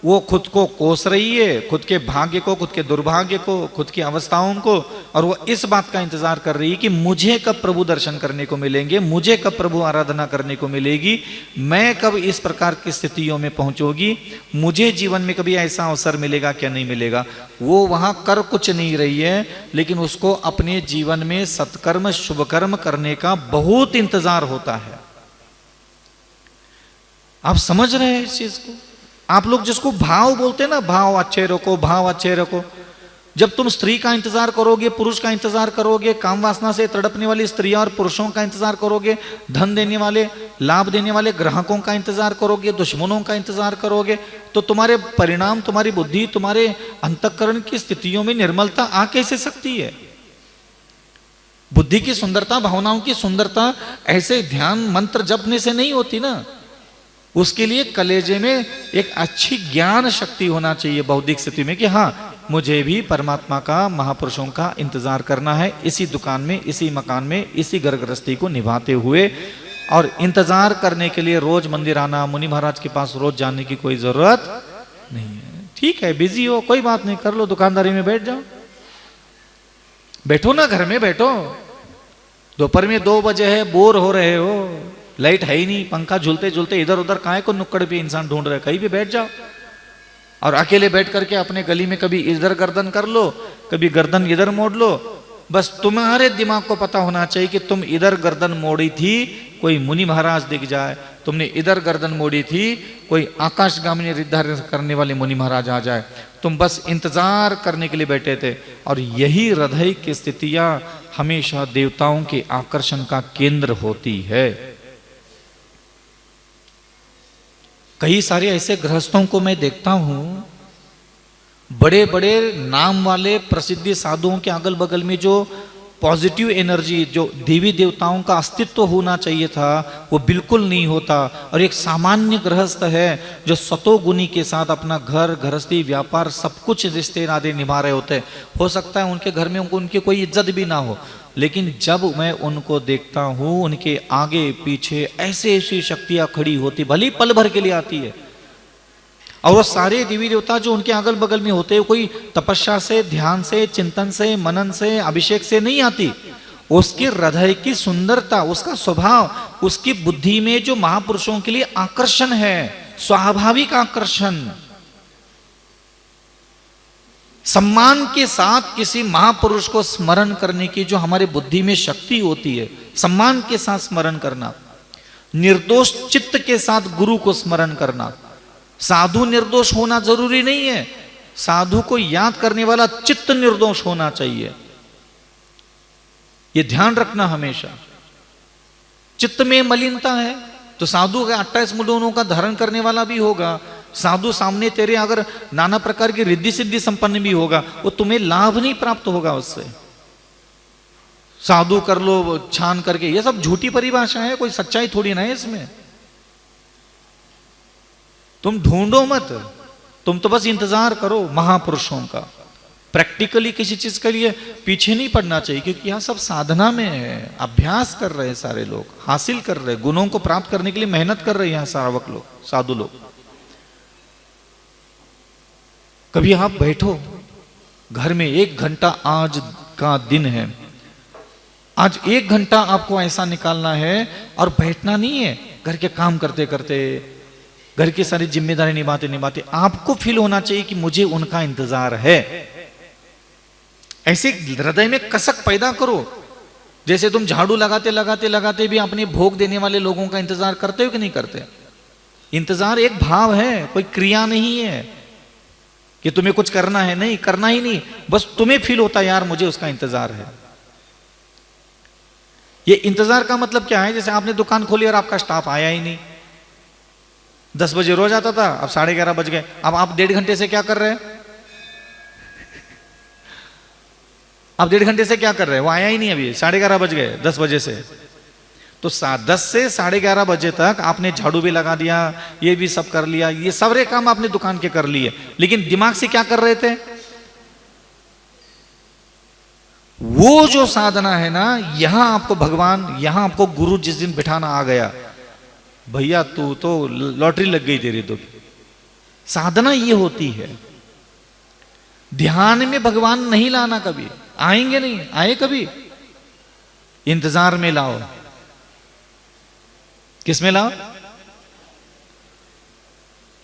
वो खुद को कोस रही है, खुद के भाग्य को, खुद के दुर्भाग्य को, खुद की अवस्थाओं को, और वो इस बात का इंतजार कर रही है कि मुझे कब प्रभु दर्शन करने को मिलेंगे, मुझे कब प्रभु आराधना करने को मिलेगी, मैं कब इस प्रकार की स्थितियों में पहुंचोगी, मुझे जीवन में कभी ऐसा अवसर मिलेगा क्या नहीं मिलेगा। वो वहां कर कुछ नहीं रही है, लेकिन उसको अपने जीवन में सत्कर्म शुभ कर्म करने का बहुत इंतजार होता है। आप समझ रहे हैं इस चीज को? आप लोग जिसको भाव बोलते हैं ना, भाव अच्छे रखो, भाव अच्छे रखो। जब तुम स्त्री का इंतजार करोगे, पुरुष का इंतजार करोगे, काम वासना से तड़पने वाली स्त्रियां और पुरुषों का इंतजार करोगे, धन देने वाले, लाभ देने वाले ग्राहकों का इंतजार करोगे, दुश्मनों का इंतजार करोगे, तो तुम्हारे परिणाम, तुम्हारी बुद्धि, तुम्हारे अंतःकरण की स्थितियों में निर्मलता आ कैसे सकती है? बुद्धि की सुंदरता, भावनाओं की सुंदरता ऐसे ध्यान मंत्र जपने से नहीं होती ना। उसके लिए कलेजे में एक अच्छी ज्ञान शक्ति होना चाहिए बौद्धिक स्थिति में कि हाँ, मुझे भी परमात्मा का, महापुरुषों का इंतजार करना है, इसी दुकान में, इसी मकान में, इसी घर गृहस्थी को निभाते हुए। और इंतजार करने के लिए रोज मंदिर आना, मुनि महाराज के पास रोज जाने की कोई जरूरत नहीं है। ठीक है बिजी हो, कोई बात नहीं, कर लो, दुकानदारी में बैठ जाओ, बैठो ना, घर में बैठो। दोपहर में 2 बजे है, बोर हो रहे हो, लाइट है ही नहीं, पंखा झूलते झूलते इधर उधर काहे को नुक्कड़ पे इंसान ढूंढ रहा है, कहीं भी बैठ जाओ। और अकेले बैठ करके अपने गली में कभी इधर गर्दन कर लो, कभी गर्दन इधर मोड़ लो। बस तुम्हारे दिमाग को पता होना चाहिए कि तुम इधर गर्दन मोड़ी थी, कोई मुनि महाराज दिख जाए, तुमने इधर गर्दन मोड़ी थी, कोई आकाशगामी निर्धारण करने वाले मुनि महाराज आ जाए, तुम बस इंतजार करने के लिए बैठे थे। और यही हृदय की स्थितियां हमेशा देवताओं के आकर्षण का केंद्र होती है। कई सारे ऐसे गृहस्थों को मैं देखता हूं, बड़े बड़े नाम वाले प्रसिद्ध साधुओं के अगल बगल में जो पॉजिटिव एनर्जी, जो देवी देवताओं का अस्तित्व होना चाहिए था, वो बिल्कुल नहीं होता। और एक सामान्य गृहस्थ है जो सतोगुणी के साथ अपना घर, गृहस्थी, व्यापार, सब कुछ रिश्ते नाते निभा रहे होते हैं। हो सकता है उनके घर में उनकी कोई इज्जत भी ना हो, लेकिन जब मैं उनको देखता हूं, उनके आगे पीछे ऐसे ऐसी शक्तियां खड़ी होती, भली पल भर के लिए आती है। और वो सारे देवी देवता जो उनके अगल बगल में होते हैं, कोई तपस्या से, ध्यान से, चिंतन से, मनन से, अभिषेक से नहीं आती। उसके हृदय की सुंदरता, उसका स्वभाव, उसकी बुद्धि में जो महापुरुषों के लिए आकर्षण है, स्वाभाविक आकर्षण, सम्मान के साथ किसी महापुरुष को स्मरण करने की जो हमारे बुद्धि में शक्ति होती है, सम्मान के साथ स्मरण करना, निर्दोष चित्त के साथ गुरु को स्मरण करना। साधु निर्दोष होना जरूरी नहीं है, साधु को याद करने वाला चित्त निर्दोष होना चाहिए, यह ध्यान रखना हमेशा। चित्त में मलिनता है तो साधु का 28 मुंडों का धारण करने वाला भी होगा, साधु सामने तेरे अगर नाना प्रकार की रिद्धि सिद्धि संपन्न भी होगा, वो तुम्हें लाभ नहीं प्राप्त होगा उससे। साधु कर लो छान करके, ये सब झूठी परिभाषा है, कोई सच्चाई थोड़ी ना है इसमें। तुम ढूंढो मत, तुम तो बस इंतजार करो महापुरुषों का। प्रैक्टिकली किसी चीज के लिए पीछे नहीं पड़ना चाहिए, क्योंकि यहां सब साधना में है, अभ्यास कर रहे हैं सारे लोग, हासिल कर रहे हैं, गुणों को प्राप्त करने के लिए मेहनत कर रहे हैं यहां सावक लोग, साधु लोग। कभी आप बैठो घर में 1 घंटा, आज का दिन है, आज 1 घंटा आपको ऐसा निकालना है और बैठना नहीं है, घर के काम करते करते, घर की सारी जिम्मेदारी निभाते निभाते आपको फील होना चाहिए कि मुझे उनका इंतजार है। ऐसे हृदय में कसक पैदा करो, जैसे तुम झाड़ू लगाते लगाते लगाते भी अपने भोग देने वाले लोगों का इंतजार करते हो कि नहीं करते। इंतजार एक भाव है, कोई क्रिया नहीं है कि तुम्हें कुछ करना है, नहीं करना ही नहीं, बस तुम्हें फील होता है यार मुझे उसका इंतजार है। ये इंतजार का मतलब क्या है, जैसे आपने दुकान खोली और आपका स्टाफ आया ही नहीं, 10 बजे रोज आता था, अब 11:30 बज गए, अब आप 1.5 घंटे से क्या कर रहे हैं, आप 1.5 घंटे से क्या कर रहे हैं, वो आया ही नहीं, अभी 11:30 बज गए 10 बजे से। तो 10 से 11:30 बजे तक आपने झाड़ू भी लगा दिया, ये भी सब कर लिया, ये सारे काम आपने दुकान के कर लिए, लेकिन दिमाग से क्या कर रहे थे, वो जो साधना है ना, यहां आपको भगवान, यहां आपको गुरु जिस दिन बिठाना आ गया, भैया तू तो लॉटरी लग गई तेरी तो। साधना ये होती है, ध्यान में भगवान नहीं लाना, कभी आएंगे नहीं, आए कभी, इंतजार में लाओ। किस में लाओ,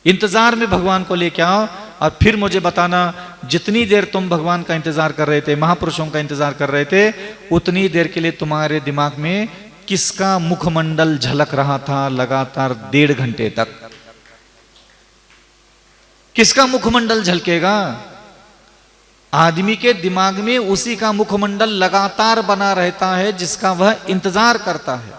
इंतजार में भगवान को लेके आओ, और फिर मुझे बताना जितनी देर तुम भगवान का इंतजार कर रहे थे, महापुरुषों का इंतजार कर रहे थे, उतनी देर के लिए तुम्हारे दिमाग में किसका मुखमंडल झलक रहा था लगातार 1.5 घंटे तक। किसका मुखमंडल झलकेगा, आदमी के दिमाग में उसी का मुखमंडल लगातार बना रहता है जिसका वह इंतजार करता है।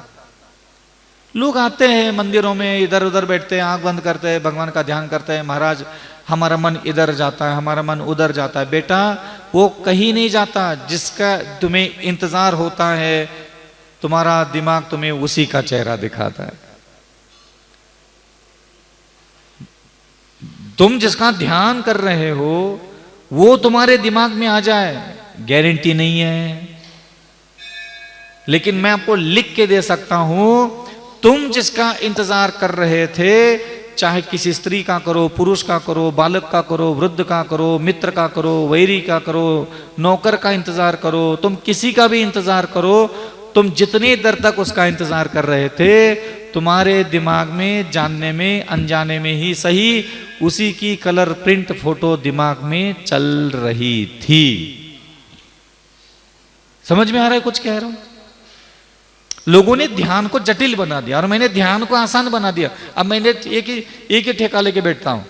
लोग आते हैं मंदिरों में, इधर उधर बैठते हैं, आंख बंद करते हैं, भगवान का ध्यान करते हैं, महाराज हमारा मन इधर जाता है, हमारा मन उधर जाता है। बेटा वो कहीं नहीं जाता, जिसका तुम्हें इंतजार होता है, तुम्हारा दिमाग तुम्हें उसी का चेहरा दिखाता है। तुम जिसका ध्यान कर रहे हो वो तुम्हारे दिमाग में आ जाए, गारंटी नहीं है, लेकिन मैं आपको लिख के दे सकता हूं, तुम जिसका इंतजार कर रहे थे चाहे किसी स्त्री का करो, पुरुष का करो, बालक का करो, वृद्ध का करो, मित्र का करो, वैरी का करो, नौकर का इंतजार करो, तुम किसी का भी इंतजार करो, तुम जितनी देर तक उसका इंतजार कर रहे थे, तुम्हारे दिमाग में जानने में अनजाने में ही सही उसी की कलर प्रिंट फोटो दिमाग में चल रही थी। समझ में आ रहा है कुछ कह रहा हूं? लोगों ने ध्यान को जटिल बना दिया और मैंने ध्यान को आसान बना दिया। अब मैंने एक ही ठेका लेके बैठता हूं।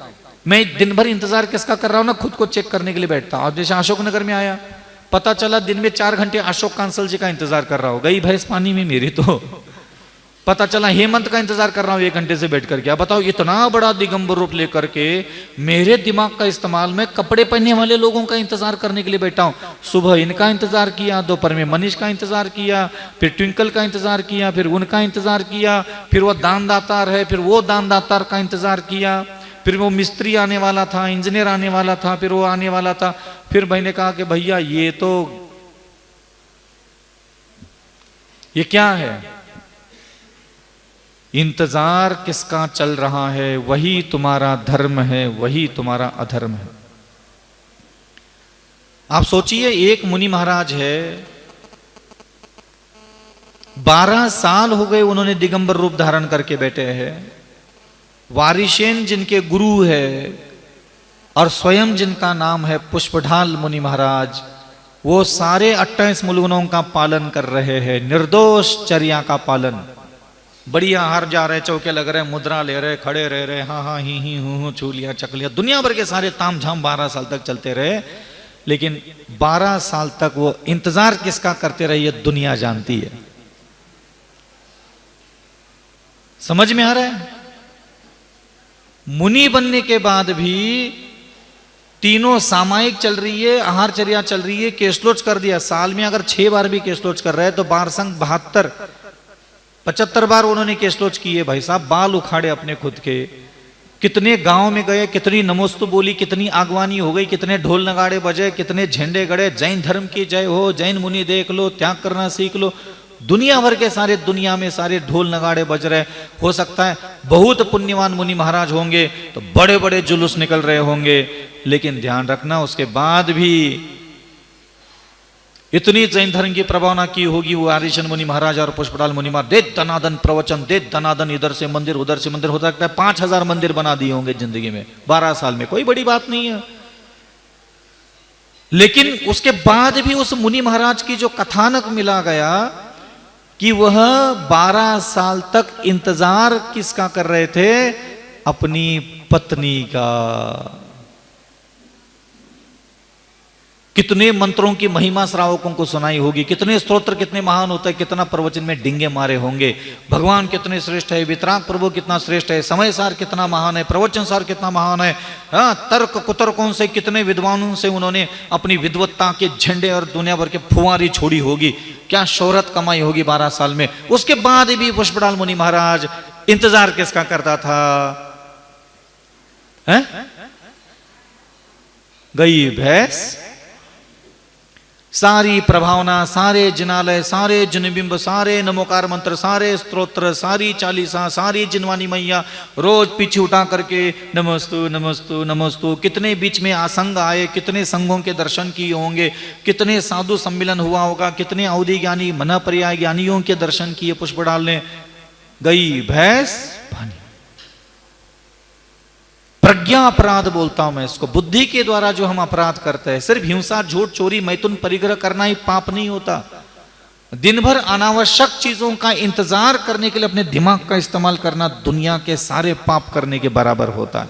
मैं दिन भर इंतजार किसका कर रहा हूं ना, खुद को चेक करने के लिए बैठता हूं। अब जैसे अशोक नगर में आया, पता चला दिन में 4 घंटे अशोक कांसल जी का इंतजार कर रहा हूं, गई भैंस पानी में मेरी। तो पता चला हेमंत का इंतजार कर रहा हूं 1 घंटे से बैठ करके। अब बताओ, इतना बड़ा दिगंबर रूप लेकर के मेरे दिमाग का इस्तेमाल में कपड़े पहनने वाले लोगों का इंतजार करने के लिए बैठा हूं। सुबह इनका इंतजार किया, दोपहर में मनीष का इंतजार किया, फिर ट्विंकल का इंतजार किया, फिर उनका इंतजार किया, फिर वो दानदातार है, फिर वो दानदातार का इंतजार किया, फिर वो मिस्त्री आने वाला था, इंजीनियर आने वाला था, फिर वो आने वाला था। फिर भाई ने कहा कि भैया ये क्या है? इंतजार किसका चल रहा है वही तुम्हारा धर्म है, वही तुम्हारा अधर्म है। आप सोचिए, एक मुनि महाराज है, 12 साल हो गए उन्होंने दिगंबर रूप धारण करके बैठे हैं। वारिशेन जिनके गुरु है और स्वयं जिनका नाम है पुष्पढाल मुनि महाराज, वो सारे 28 मुलगुनों का पालन कर रहे हैं, निर्दोष चर्या का पालन। बढ़िया हार जा रहे, चौके लग रहे, मुद्रा ले रहे, खड़े रह रहे, हाँ हाँ ही हूँ छू लिया चक लिया, दुनिया भर के सारे ताम झाम 12 साल तक चलते रहे। लेकिन 12 साल तक वो इंतजार किसका करते रहे ये दुनिया जानती है। समझ में आ रहा है? मुनि बनने के बाद भी तीनों सामायिक चल रही है, आहारचर्या चल रही है, केशलोच कर दिया। साल में अगर 6 बार भी केशलोच कर रहे हैं तो 12 संग 75 बार उन्होंने केशलोच किए। भाई साहब, बाल उखाड़े अपने खुद के, कितने गांव में गए, कितनी नमोस्तु बोली, कितनी आगवानी हो गई, कितने ढोल नगाड़े बजे, कितने झंडे गड़े, जैन धर्म की जय हो, जैन मुनि देख लो, त्याग करना सीख लो। दुनिया भर के सारे दुनिया में सारे ढोल नगाड़े बज रहे। हो सकता है बहुत पुण्यवान मुनि महाराज होंगे तो बड़े बड़े जुलूस निकल रहे होंगे, लेकिन ध्यान रखना उसके बाद भी इतनी जैन धर्म की प्रभावना की होगी वो वारिशन मुनि महाराज और पुष्पढाल मुनि महाराज। दे दनादन प्रवचन, दे दनादन, इधर से मंदिर उधर से मंदिर, हो सकता है 5000 मंदिर बना दिए होंगे जिंदगी में 12 साल में, कोई बड़ी बात नहीं है। लेकिन उसके बाद भी उस मुनि महाराज की जो कथानक मिला गया कि वह 12 साल तक इंतजार किसका कर रहे थे? अपनी पत्नी का। कितने मंत्रों की महिमा श्रावकों को सुनाई होगी, कितने स्तोत्र कितने महान होते हैं, कितना प्रवचन में डिंगे मारे होंगे। भगवान कितने श्रेष्ठ है, वितराग प्रभु कितना श्रेष्ठ है, समय सार कितना महान है, प्रवचन सार कितना महान है। तर्क कुतर्कों से कितने विद्वानों से उन्होंने अपनी विद्वत्ता के झंडे और दुनिया भर के फुवारी छोड़ी होगी, क्या शोहरत कमाई होगी 12 साल में। उसके बाद भी पुष्पढाल मुनि महाराज इंतजार किसका करता था? गई भैंस, सारी प्रभावना, सारे जिनालय, सारे जिनबिंब, सारे नमोकार मंत्र, सारे स्तोत्र, सारी चालीसा, सारी जिनवानी मैया रोज पीछे उठा करके नमस्तु नमस्तु नमस्तु। कितने बीच में आसंग आए, कितने संघों के दर्शन किए होंगे, कितने साधु सम्मिलन हुआ होगा, कितने अवधि ज्ञानी मन पर्याय ज्ञानियों के दर्शन किए पुष्पढाल ने। गई भैंस पानी। प्रज्ञा अपराध बोलता हूं मैं इसको, बुद्धि के द्वारा जो हम अपराध करते हैं। सिर्फ हिंसा, झूठ, चोरी, मैथुन, परिग्रह करना ही पाप नहीं होता। दिन भर अनावश्यक चीजों का इंतजार करने के लिए अपने दिमाग का इस्तेमाल करना दुनिया के सारे पाप करने के बराबर होता है।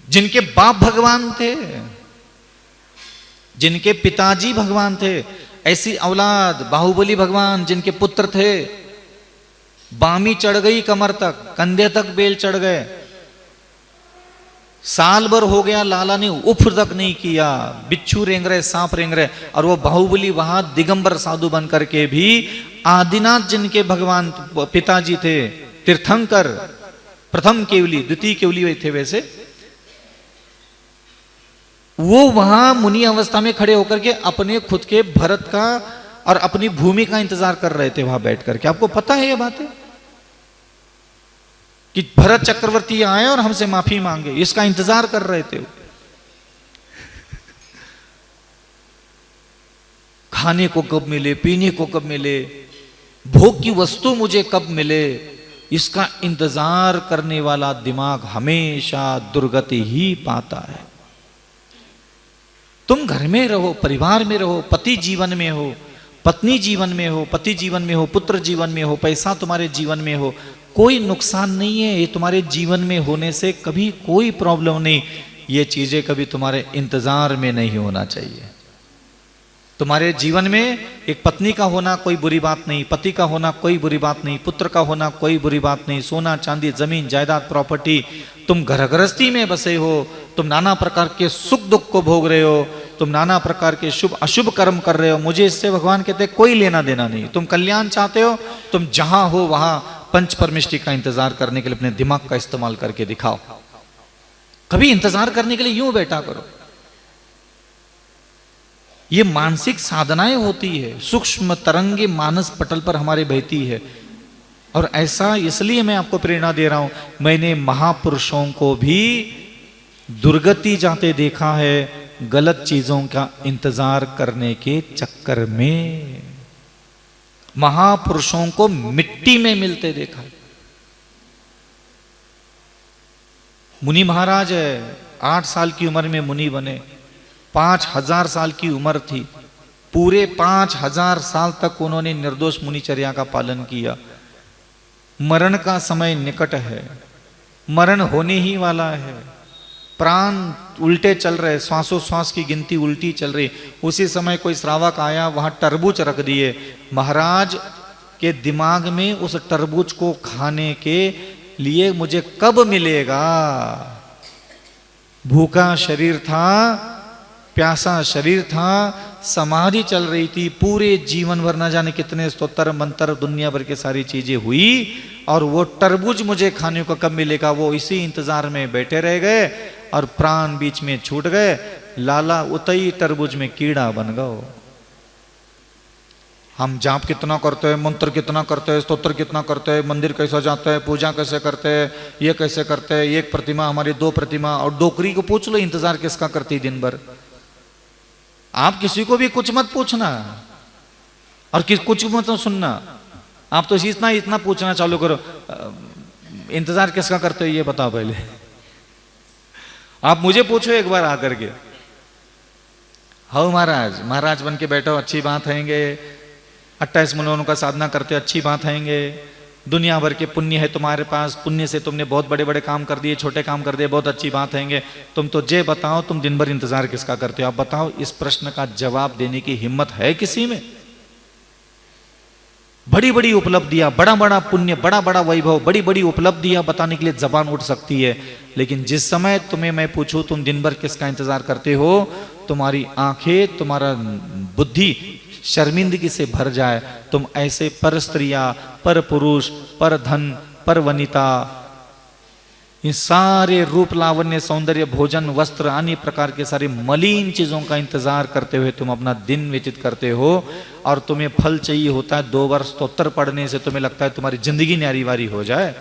जिनके बाप भगवान थे, जिनके पिताजी भगवान थे, ऐसी औलाद बाहुबली भगवान जिनके पुत्र थे, बामी चढ़ गई कमर तक, कंधे तक बेल चढ़ गए, साल भर हो गया लाला ने उफ तक नहीं किया, बिच्छू रेंग रहे, सांप रेंग रहे, और वो बाहुबली वहां दिगंबर साधु बन करके भी आदिनाथ जिनके भगवान पिताजी थे, तीर्थंकर, प्रथम केवली, द्वितीय केवली थे, वैसे वो वहां मुनि अवस्था में खड़े होकर के अपने खुद के भरत का और अपनी भूमि का इंतजार कर रहे थे वहां बैठ करके। आपको पता है ये बातें? कि भरत चक्रवर्ती आए और हमसे माफी मांगे, इसका इंतजार कर रहे थे। खाने को कब मिले, पीने को कब मिले, भोग की वस्तु मुझे कब मिले, इसका इंतजार करने वाला दिमाग हमेशा दुर्गति ही पाता है। तुम घर में रहो, परिवार में रहो, पति जीवन में हो, पत्नी जीवन में हो, पति जीवन में हो, पुत्र जीवन में हो, पैसा तुम्हारे जीवन में हो, कोई नुकसान नहीं है। ये तुम्हारे जीवन में होने से कभी कोई प्रॉब्लम नहीं। ये चीजें कभी तुम्हारे इंतजार में नहीं होना चाहिए। तुम्हारे जीवन में एक पत्नी का होना कोई बुरी बात नहीं, पति का होना कोई बुरी बात नहीं, पुत्र का होना कोई बुरी बात नहीं, सोना चांदी जमीन जायदाद प्रॉपर्टी, तुम घर गृहस्थी में बसे हो, तुम नाना प्रकार के सुख दुख को भोग रहे हो, तुम नाना प्रकार के शुभ अशुभ कर्म कर रहे हो, मुझे इससे भगवान कहते कोई लेना देना नहीं। तुम कल्याण चाहते हो, तुम जहां हो वहां पंच परमिष्टि का इंतजार करने के लिए अपने दिमाग का इस्तेमाल करके दिखाओ। कभी इंतजार करने के लिए यूं बैठा करो। ये मानसिक साधनाएं होती है, सूक्ष्म तरंगे मानस पटल पर हमारे बहती है। और ऐसा इसलिए मैं आपको प्रेरणा दे रहा हूं, मैंने महापुरुषों को भी दुर्गति जाते देखा है, गलत चीजों का इंतजार करने के चक्कर में। महापुरुषों को मिट्टी में मिलते देखा। मुनि महाराज है, 8 साल की उम्र में मुनि बने, 5000 साल की उम्र थी, पूरे 5000 साल तक उन्होंने निर्दोष मुनिचर्या का पालन किया। मरण का समय निकट है, मरण होने ही वाला है, प्राण उल्टे चल रहे, श्वासोश्वास की गिनती उल्टी चल रही। उसी समय कोई श्रावक आया, वहां तरबूज रख दिए। महाराज के दिमाग में उस तरबूज को खाने के लिए मुझे कब मिलेगा, भूखा शरीर था, प्यासा शरीर था, समाधि चल रही थी, पूरे जीवन भर न जाने कितने स्तोत्र मंत्र दुनिया भर के सारी चीजें हुई, और वो तरबूज मुझे खाने को कब मिलेगा, वो इसी इंतजार में बैठे रह गए और प्राण बीच में छूट गए। लाला उतई तरबूज में कीड़ा बन गओ। हम जाप कितना करते हैं, मंत्र कितना करते हैं, स्तोत्र कितना करते हैं, मंदिर कैसे जाते हैं, पूजा कैसे करते हैं, ये कैसे करते हैं, एक प्रतिमा हमारी 2 प्रतिमा, और डोकरी को पूछ लो इंतजार किसका करती दिन भर। आप किसी को भी कुछ मत पूछना और कुछ मत सुनना, आप तो इतना पूछना चालू करो, इंतजार किसका करते हो ये बताओ पहले। आप मुझे पूछो एक बार आकर के, हाँ महाराज, महाराज बन के बैठो, अच्छी बात हैंगे, 28 मनों का साधना करते अच्छी बात हैंगे, दुनिया भर के पुण्य है तुम्हारे पास, पुण्य से तुमने बहुत बड़े बड़े काम कर दिए, छोटे काम कर दिए, बहुत अच्छी बात हैंगे। तुम तो जे बताओ, तुम दिन भर इंतजार किसका करते हो, आप बताओ। इस प्रश्न का जवाब देने की हिम्मत है किसी में? बड़ी बड़ी उपलब्धियां, बड़ा बड़ा पुण्य, बड़ा बड़ा वैभव, बड़ी बड़ी उपलब्धियां बताने के लिए जबान उठ सकती है, लेकिन जिस समय तुम्हें मैं पूछूं तुम दिन भर किसका इंतजार करते हो, तुम्हारी आंखें, तुम्हारा बुद्धि शर्मिंदगी से भर जाए। तुम ऐसे पर स्त्रियां, पर पुरुष, पर धन, पर वनिता, इन सारे रूप लावण्य सौंदर्य भोजन वस्त्र अन्य प्रकार के सारे मलिन चीजों का इंतजार करते हुए तुम अपना दिन व्यतीत करते हो, और तुम्हें फल चाहिए होता है 2 वर्ष स्तोत्र पढ़ने से, तुम्हें लगता है तुम्हारी जिंदगी न्यारी वारी हो जाए,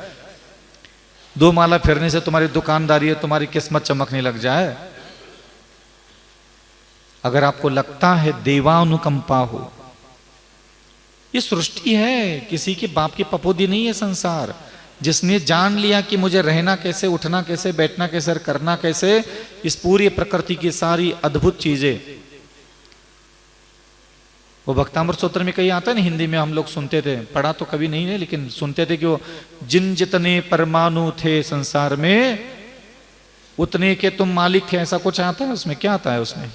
2 माला फिरने से तुम्हारी दुकानदारी, तुम्हारी किस्मत चमकने लग जाए। अगर आपको लगता है देवानुकंपा हो, ये सृष्टि है, किसी के बाप की पपोदी नहीं है संसार। जिसने जान लिया कि मुझे रहना कैसे, उठना कैसे, बैठना कैसे, करना कैसे, इस पूरी प्रकृति की सारी अद्भुत चीजें, वो भक्तामृत सूत्र में कहीं आता है ना, हिंदी में हम लोग सुनते थे, पढ़ा तो कभी नहीं है लेकिन सुनते थे कि वो जिन जितने परमाणु थे संसार में उतने के तुम मालिक थे, ऐसा कुछ आता है उसमें। क्या आता है उसमें?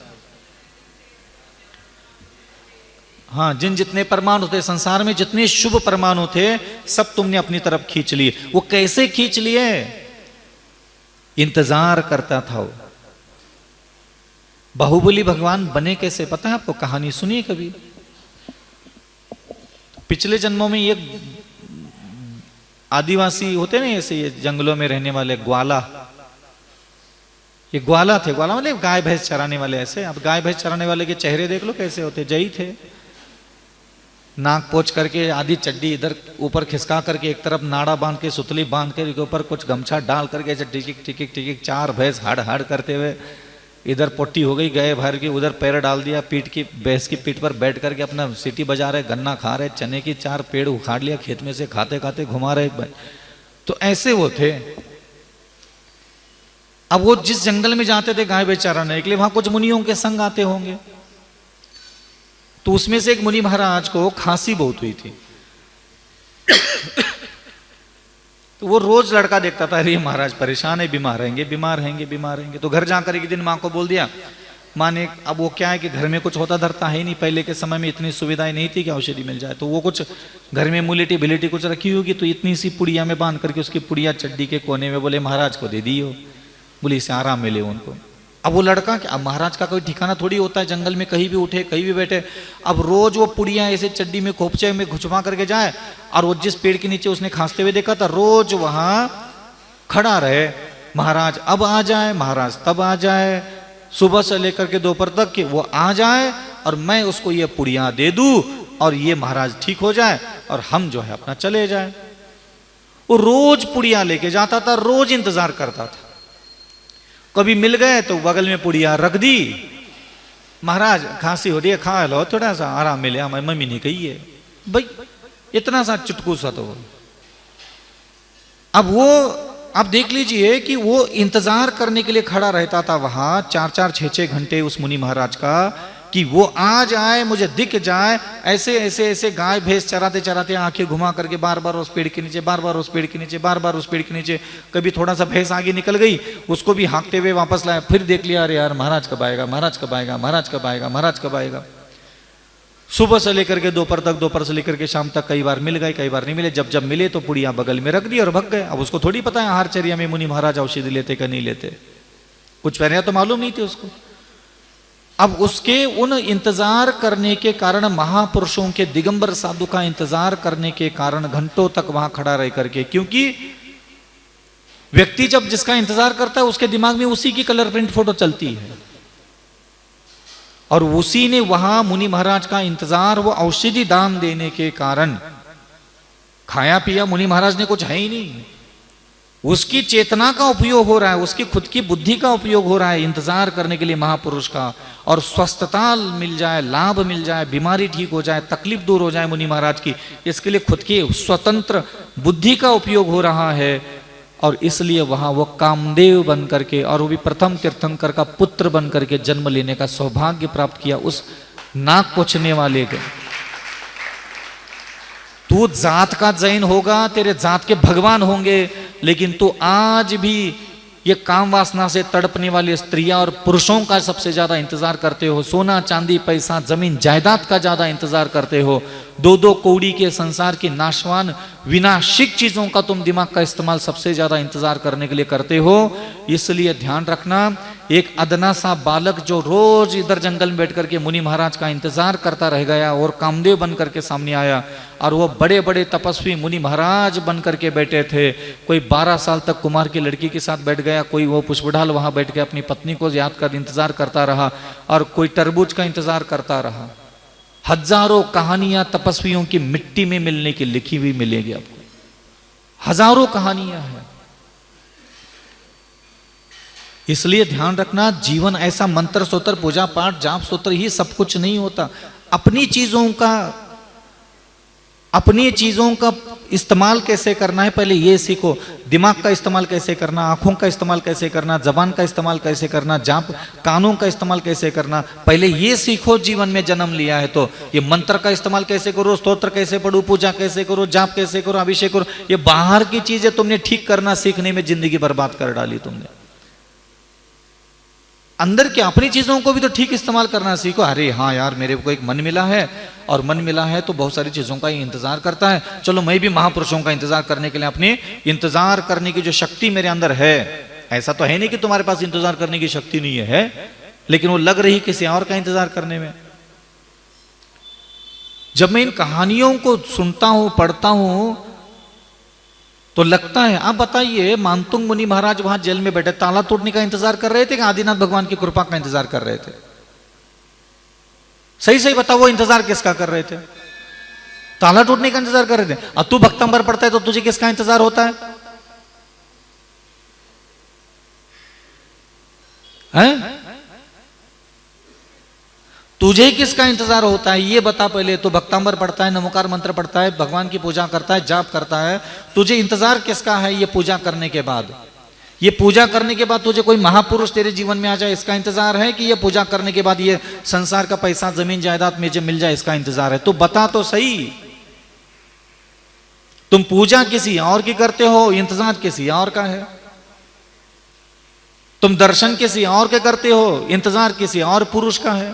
हाँ, जिन जितने परमाणु थे संसार में, जितने शुभ परमाणु थे सब तुमने अपनी तरफ खींच लिए। वो कैसे खींच लिए? इंतजार करता था वो। बाहुबली भगवान बने कैसे पता है आपको? कहानी सुनिए कभी। पिछले जन्मों में ये आदिवासी होते ना ऐसे, ये जंगलों में रहने वाले ग्वाला, ये ग्वाला थे। ग्वाला मतलब गाय भैंस चराने वाले। ऐसे अब गाय भैंस चराने वाले के चेहरे देख लो कैसे होते, जई थे। नाक पोंछ करके आधी चड्डी इधर ऊपर खिसका करके एक तरफ नाड़ा बांध के सुतली बांध के ऊपर कुछ गमछा डाल करके ऐसे टिकिक टिकिक टिकिक 4 भैंस हड़ हड़ करते हुए इधर पोट्टी हो गई गए भर की, उधर पैर डाल दिया पीठ की, भैंस की पीठ पर बैठ करके अपना सीटी बजा रहे, गन्ना खा रहे, चने की 4 पेड़ उखाड़ लिया खेत में से, खाते खाते घुमा रहे। तो ऐसे वो थे। अब वो जिस जंगल में जाते थे गाय बेचारा नहीं के लिए, वहां कुछ मुनियों के संग आते होंगे। तो उसमें से एक मुनि महाराज को खांसी बहुत हुई थी। तो वो रोज लड़का देखता था, अरे महाराज परेशान है, बीमार रहेंगे बीमार रहेंगे बीमार रहेंगे। तो घर जाकर एक दिन माँ को बोल दिया। माँ ने, अब वो क्या है कि घर में कुछ होता धरता है नहीं, पहले के समय में इतनी सुविधाएं नहीं थी कि औषधि मिल जाए। तो वो कुछ घर में मुलेटी बिलेटी कुछ रखी होगी, तो इतनी सी पुड़िया में बांध करके उसकी पुड़िया चड्डी के कोने में बोले महाराज को दे दी हो, बोले इससे आराम मिले उनको। अब वो लड़का, अब महाराज का कोई ठिकाना थोड़ी होता है, जंगल में कहीं भी उठे कहीं भी बैठे। अब रोज वो पुड़िया ऐसे चड्डी में खोपचे में घुचवा करके जाए, और वो जिस पेड़ के नीचे उसने खांसते हुए देखा था, रोज वहां खड़ा रहे, महाराज अब आ जाए, महाराज तब आ जाए, सुबह से लेकर के दोपहर तक कि वो आ जाए और मैं उसको ये पुड़िया दे दूं और ये महाराज ठीक हो जाए और हम जो है अपना चले जाए। वो रोज पुड़िया लेके जाता था, रोज इंतजार करता था। कभी मिल गए तो बगल में पुड़िया रख दी, महाराज खांसी हो रही है खा लो, थोड़ा सा आराम मिले, हमारी मम्मी ने कही है भाई, इतना सा चुटकू सा। तो अब वो आप देख लीजिए कि वो इंतजार करने के लिए खड़ा रहता था वहां 4-4, 6-6 घंटे उस मुनि महाराज का, कि वो आ जाए, मुझे दिख जाए। ऐसे ऐसे ऐसे गाय भैंस चराते चराते आंखें घुमा करके बार बार उस पेड़ के नीचे, बार बार उस पेड़ के नीचे, बार बार उस पेड़ के नीचे। कभी थोड़ा सा भैंस आगे निकल गई, उसको भी हाँकते हुए वापस लाया, फिर देख लिया, अरे यार महाराज कब आएगा, महाराज कब आएगा, महाराज कब आएगा, महाराज कब आएगा। सुबह से लेकर के दोपहर तक, दोपहर से लेकर के शाम तक, कई बार मिल गए कई बार नहीं मिले। जब जब मिले तो पुड़िया बगल में रख दी और भग गए। अब उसको थोड़ी पता है आहारचर्या में मुनि महाराज औषधि लेते कि नहीं लेते, कुछ पहले तो मालूम नहीं थे उसको। अब उसके उन इंतजार करने के कारण, महापुरुषों के दिगंबर साधु का इंतजार करने के कारण घंटों तक वहां खड़ा रह करके, क्योंकि व्यक्ति जब जिसका इंतजार करता है उसके दिमाग में उसी की कलर प्रिंट फोटो चलती है, और उसी ने वहां मुनि महाराज का इंतजार, वो औषधि दान देने के कारण खाया पिया मुनि महाराज ने कुछ है ही नहीं। उसकी चेतना का उपयोग हो रहा है, उसकी खुद की बुद्धि का उपयोग हो रहा है इंतजार करने के लिए महापुरुष का, और स्वस्थता मिल जाए, लाभ मिल जाए, बीमारी ठीक हो जाए, तकलीफ दूर हो जाए मुनि महाराज की, इसके लिए खुद की स्वतंत्र बुद्धि का उपयोग हो रहा है। और इसलिए वहां वो कामदेव बन करके, और वो भी प्रथम तीर्थंकर का पुत्र बन करके जन्म लेने का सौभाग्य प्राप्त किया उस नाक पोंछने वाले के। तू जात का जैन होगा, तेरे जात के भगवान होंगे, लेकिन तू आज भी ये काम वासना से तड़पने वाली स्त्रियां और पुरुषों का सबसे ज्यादा इंतजार करते हो, सोना चांदी पैसा जमीन जायदाद का ज्यादा इंतजार करते हो, 2-2 कौड़ी के संसार की नाशवान विनाशिक चीजों का तुम दिमाग का इस्तेमाल सबसे ज्यादा इंतजार करने के लिए करते हो। इसलिए ध्यान रखना, एक अदना सा बालक जो रोज इधर जंगल में बैठ करके मुनि महाराज का इंतजार करता रह गया और कामदेव बन करके सामने आया, और वो बड़े बड़े तपस्वी मुनि महाराज बन करके बैठे थे। कोई 12 साल तक कुमार की लड़की के साथ बैठ गया, कोई वो पुष्पढाल वहां बैठ के अपनी पत्नी को याद कर इंतजार करता रहा, और कोई तरबूज का इंतजार करता रहा। हजारों कहानियां तपस्वियों की मिट्टी में मिलने की लिखी हुई मिलेगी आपको, हजारों कहानियां हैं। इसलिए ध्यान रखना, जीवन ऐसा मंत्र स्तोत्र पूजा पाठ जाप स्तोत्र ही सब कुछ नहीं होता। अपनी चीजों का इस्तेमाल कैसे करना है पहले ये सीखो। दिमाग का इस्तेमाल कैसे करना, आंखों का इस्तेमाल कैसे करना, जबान का इस्तेमाल कैसे करना, जाप कानों का इस्तेमाल कैसे करना, पहले ये सीखो। जीवन में जन्म लिया है तो ये मंत्र का इस्तेमाल कैसे करो, स्तोत्र कैसे पढ़ो, पूजा कैसे करो, जाप कैसे करो, अभिषेक करो, ये बाहर की चीजें तुमने ठीक करना सीखने में जिंदगी बर्बाद कर डाली तुमने। अंदर के अपनी चीजों को भी तो ठीक इस्तेमाल करना सीखो। अरे हाँ यार, मेरे को एक मन मिला है, और मन मिला है तो बहुत सारी चीजों का इंतजार करता है, चलो मैं भी महापुरुषों का इंतजार करने के लिए अपने इंतजार करने की जो शक्ति मेरे अंदर है, ऐसा तो है नहीं कि तुम्हारे पास इंतजार करने की शक्ति नहीं है, लेकिन वो लग रही किसी और का इंतजार करने में। जब मैं इन कहानियों को सुनता हूं, पढ़ता हूं, तो लगता है, आप बताइए, मानतुंग मुनि महाराज वहां जेल में बैठे ताला तोड़ने का इंतजार कर रहे थे कि आदिनाथ भगवान की कृपा का इंतजार कर रहे थे? सही सही बताओ, वो इंतजार किसका कर रहे थे? ताला टूटने का इंतजार कर रहे थे। अब तू भक्तंबर पढ़ता है तो तुझे किसका इंतजार होता है? हैं? तुझे किसका इंतजार होता है ये बता पहले। तो भक्तांबर पढ़ता है, नमोकार मंत्र पढ़ता है, भगवान की पूजा करता है, जाप करता है, तुझे इंतजार किसका है? ये पूजा करने के बाद, ये पूजा करने के बाद तुझे कोई महापुरुष तेरे जीवन में आ जाए इसका इंतजार है, कि ये पूजा करने के बाद ये संसार का पैसा जमीन जायदाद मुझे मिल जाए इसका इंतजार है? तो बता तो सही, तुम पूजा किसी और की करते हो, इंतजार किसी और का है। तुम दर्शन किसी और के करते हो, इंतजार किसी और पुरुष का है।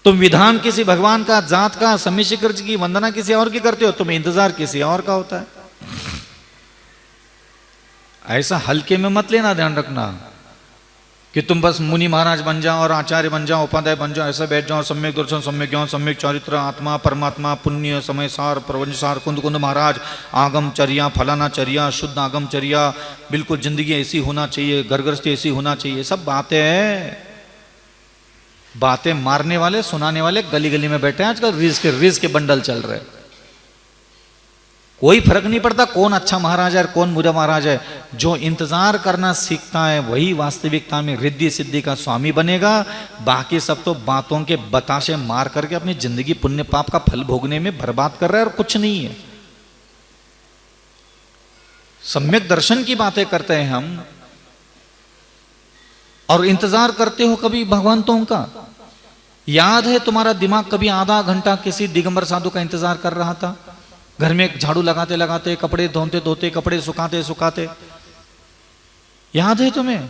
तुम विधान किसी भगवान का, जात का, सम्यशिखर जी की वंदना किसी और की करते हो, तुम्हें इंतजार किसी और का होता है। ऐसा हल्के में मत लेना, ध्यान रखना कि तुम बस मुनि महाराज बन जाओ और आचार्य बन जाओ, उपाध्याय बन जाओ, ऐसा बैठ जाओ, सम्यक दर्शन, सम्यक ज्ञान, सम्यक चरित्र, आत्मा परमात्मा, पुण्य, समय सार, प्रवंच सार, कुंद कुंद महाराज, आगम चर्या, फलाना चर्या, शुद्ध आगम चर्या, बिल्कुल जिंदगी ऐसी होना चाहिए, घरगृहस्थी ऐसी होना चाहिए, सब बातें हैं। बातें मारने वाले, सुनाने वाले गली गली में बैठे हैं आजकल, रीज के बंडल चल रहे। कोई फर्क नहीं पड़ता कौन अच्छा महाराज है और कौन बुरा महाराज है। जो इंतजार करना सीखता है वही वास्तविकता में रिद्धि सिद्धि का स्वामी बनेगा। बाकी सब तो बातों के बताशे मार करके अपनी जिंदगी पुण्य पाप का फल भोगने में बर्बाद कर रहा है और कुछ नहीं है। सम्यक दर्शन की बातें करते हैं हम और इंतजार करते हो कभी भगवंतों का। याद है तुम्हारा दिमाग कभी आधा घंटा किसी दिगंबर साधु का इंतजार कर रहा था? घर में झाड़ू लगाते लगाते, कपड़े धोते धोते, कपड़े सुखाते सुखाते, याद है तुम्हें?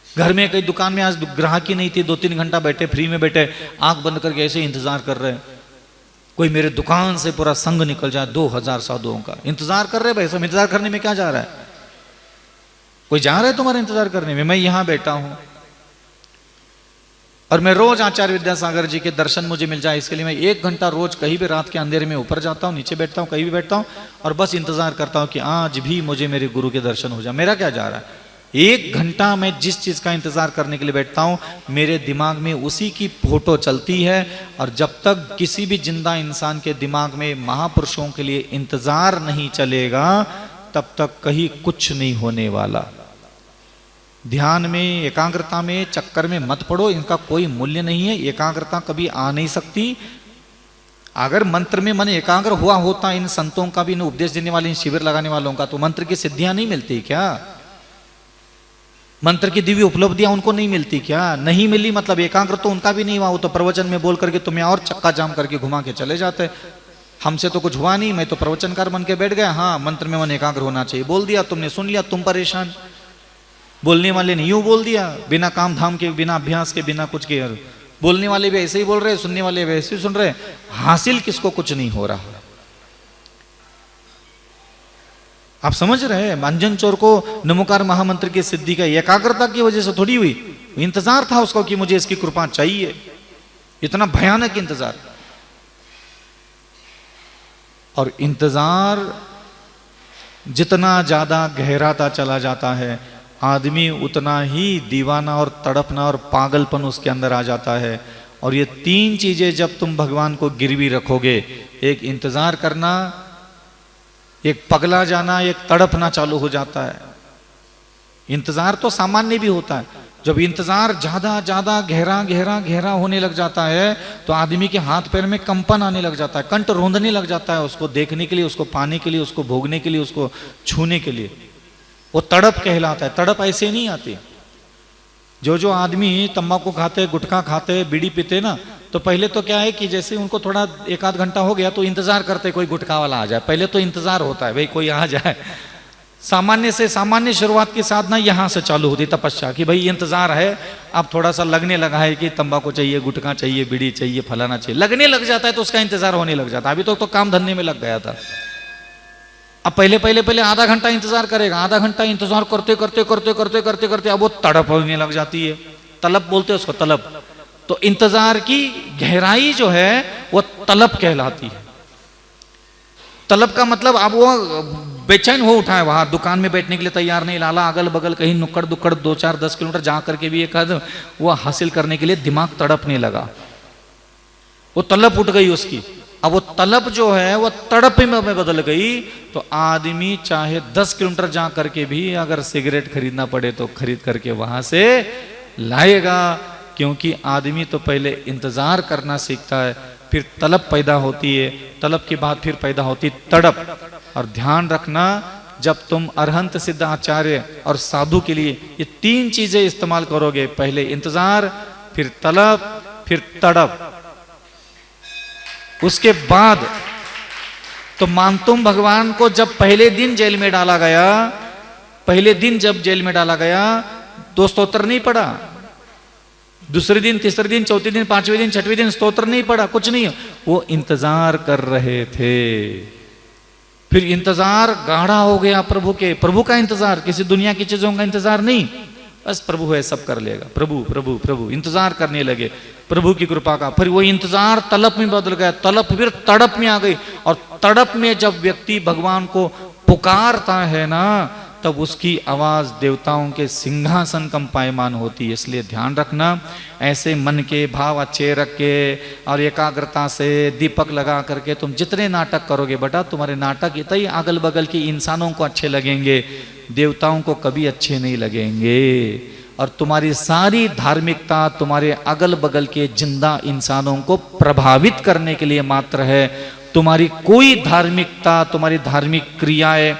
घर में कई दुकान में आज ग्राहक ही नहीं थी, 2-3 घंटा बैठे, फ्री में बैठे, आंख बंद करके ऐसे इंतजार कर रहे, कोई मेरे दुकान से पूरा संग निकल जाए। 2000 साधुओं का इंतजार कर रहे भाई। सब इंतजार करने में क्या जा रहा है? कोई जा रहा है तुम्हारा इंतजार करने में? मैं यहां बैठा हूं और मैं रोज आचार्य विद्यासागर जी के दर्शन मुझे मिल जाए इसके लिए मैं 1 घंटा रोज कहीं भी रात के अंधेरे में ऊपर जाता हूं, नीचे बैठता हूं, कहीं भी बैठता हूं और बस इंतजार करता हूं कि आज भी मुझे मेरे गुरु के दर्शन हो जाए। मेरा क्या जा रहा है? 1 घंटा मैं जिस चीज का इंतजार करने के लिए बैठता हूं मेरे दिमाग में उसी की फोटो चलती है। और जब तक किसी भी जिंदा इंसान के दिमाग में महापुरुषों के लिए इंतजार नहीं चलेगा तब तक कहीं कुछ नहीं होने वाला। ध्यान में, एकाग्रता में चक्कर में मत पड़ो, इनका कोई मूल्य नहीं है। एकाग्रता कभी आ नहीं सकती। अगर मंत्र में मन एकाग्र हुआ होता इन संतों का भी, इन उपदेश देने वाले, इन शिविर लगाने वालों का, तो मंत्र की सिद्धियां नहीं मिलती क्या? मंत्र की दिव्य उपलब्धियां उनको नहीं मिलती क्या? नहीं मिली मतलब एकाग्र तो उनका भी नहीं हुआ। वो तो प्रवचन में बोल करके तुम्हें और चक्का जाम करके घुमा के चले जाते। हमसे तो कुछ हुआ नहीं, मैं तो प्रवचनकार बन के बैठ गया। हाँ, मंत्र में मन एकाग्र होना चाहिए, बोल दिया, तुमने सुन लिया, तुम परेशान। बोलने वाले ने यूं बोल दिया, बिना काम धाम के, बिना अभ्यास के, बिना कुछ के। बोलने वाले भी ऐसे ही बोल रहे, सुनने वाले भी ऐसे ही सुन रहे। हासिल किसको कुछ नहीं हो रहा। आप समझ रहे हैं? अंजन चोर को नमोकार महामंत्र की सिद्धि का एकाग्रता की वजह से थोड़ी हुई, इंतजार था उसको कि मुझे इसकी कृपा चाहिए। इतना भयानक इंतजार। और इंतजार जितना ज्यादा गहराता चला जाता है आदमी उतना ही दीवाना और तड़पना और पागलपन उसके अंदर आ जाता है। और ये 3 चीजें जब तुम भगवान को गिरवी रखोगे, एक इंतजार करना, एक पगला जाना, एक तड़पना चालू हो जाता है। इंतजार तो सामान्य भी होता है। जब इंतजार ज्यादा ज्यादा गहरा गहरा गहरा होने लग जाता है तो आदमी के हाथ पैर में कंपन आने लग जाता है, कंठ रोंदने लग जाता है, उसको देखने के लिए, उसको पाने के लिए, उसको भोगने के लिए, उसको छूने के लिए। वो तड़प कहलाता है। तड़प ऐसे नहीं आती। जो आदमी तंबाकू खाते, गुटखा खाते, बीड़ी पीते ना, तो पहले तो क्या है कि जैसे उनको थोड़ा 1-आध घंटा हो गया तो इंतजार करते कोई गुटखा वाला आ जाए। पहले तो इंतजार होता है भाई कोई आ जाए। सामान्य से सामान्य शुरुआत की साधना यहां से चालू होती, तपस्या की। भाई इंतजार है, अब थोड़ा सा लगने लगा है कि तंबाकू चाहिए, गुटखा चाहिए, बीड़ी चाहिए, फलाना चाहिए, लगने लग जाता है तो उसका इंतजार होने लग जाता है। अभी तो काम धंधे में लग गया था। अब पहले आधा घंटा इंतजार करेगा, आधा घंटा इंतजार करते करते करते करते करते करते अब वो तड़प होने लग जाती है। तलब बोलते हैं उसको, तलब। तो इंतजार की गहराई जो है वो तलब कहलाती है। तलब का मतलब अब वो बेचैन हो उठा है, वहां दुकान में बैठने के लिए तैयार नहीं, लाला अगल बगल कहीं नुक्कड़ दुक्कड़ 2-4-10 किलोमीटर जा करके भी एक वो हासिल करने के लिए दिमाग तड़पने लगा। वो तलब उठ गई उसकी। अब वो तलब जो है वो तड़प में बदल गई, तो आदमी चाहे 10 किलोमीटर जा करके भी अगर सिगरेट खरीदना पड़े तो खरीद करके वहां से लाएगा, क्योंकि आदमी तो पहले इंतजार करना सीखता है, फिर तलब पैदा होती है, तलब के बाद फिर पैदा होती तड़प। और ध्यान रखना, जब तुम अरहंत सिद्ध आचार्य और साधु के लिए ये 3 चीजें इस्तेमाल करोगे, पहले इंतजार, फिर तलब, फिर तड़प, उसके बाद तो मानतुम भगवान को जब पहले दिन जेल में डाला गया, पहले दिन जब जेल में डाला गया तो स्तोत्र नहीं पड़ा, दूसरे दिन, तीसरे दिन, चौथे दिन, 5वें दिन, 6वें दिन स्तोत्र नहीं पड़ा, कुछ नहीं, वो इंतजार कर रहे थे। फिर इंतजार गाढ़ा हो गया प्रभु के, प्रभु का इंतजार, किसी दुनिया की चीजों का इंतजार नहीं, बस प्रभु है सब कर लेगा, प्रभु प्रभु प्रभु इंतजार करने लगे प्रभु की कृपा का। फिर वो इंतजार तड़प में बदल गया, तड़प फिर तड़प में आ गई, और तड़प में जब व्यक्ति भगवान को पुकारता है ना, तब उसकी आवाज देवताओं के सिंहासन कंपायमान होती है। इसलिए ध्यान रखना, ऐसे मन के भाव अच्छे रख के और एकाग्रता से दीपक लगा करके तुम जितने नाटक करोगे बेटा, तुम्हारे नाटक इतना ही अगल बगल के इंसानों को अच्छे लगेंगे, देवताओं को कभी अच्छे नहीं लगेंगे। और तुम्हारी सारी धार्मिकता तुम्हारे अगल बगल के जिंदा इंसानों को प्रभावित करने के लिए मात्र है। तुम्हारी कोई धार्मिकता, तुम्हारी धार्मिक क्रियाएं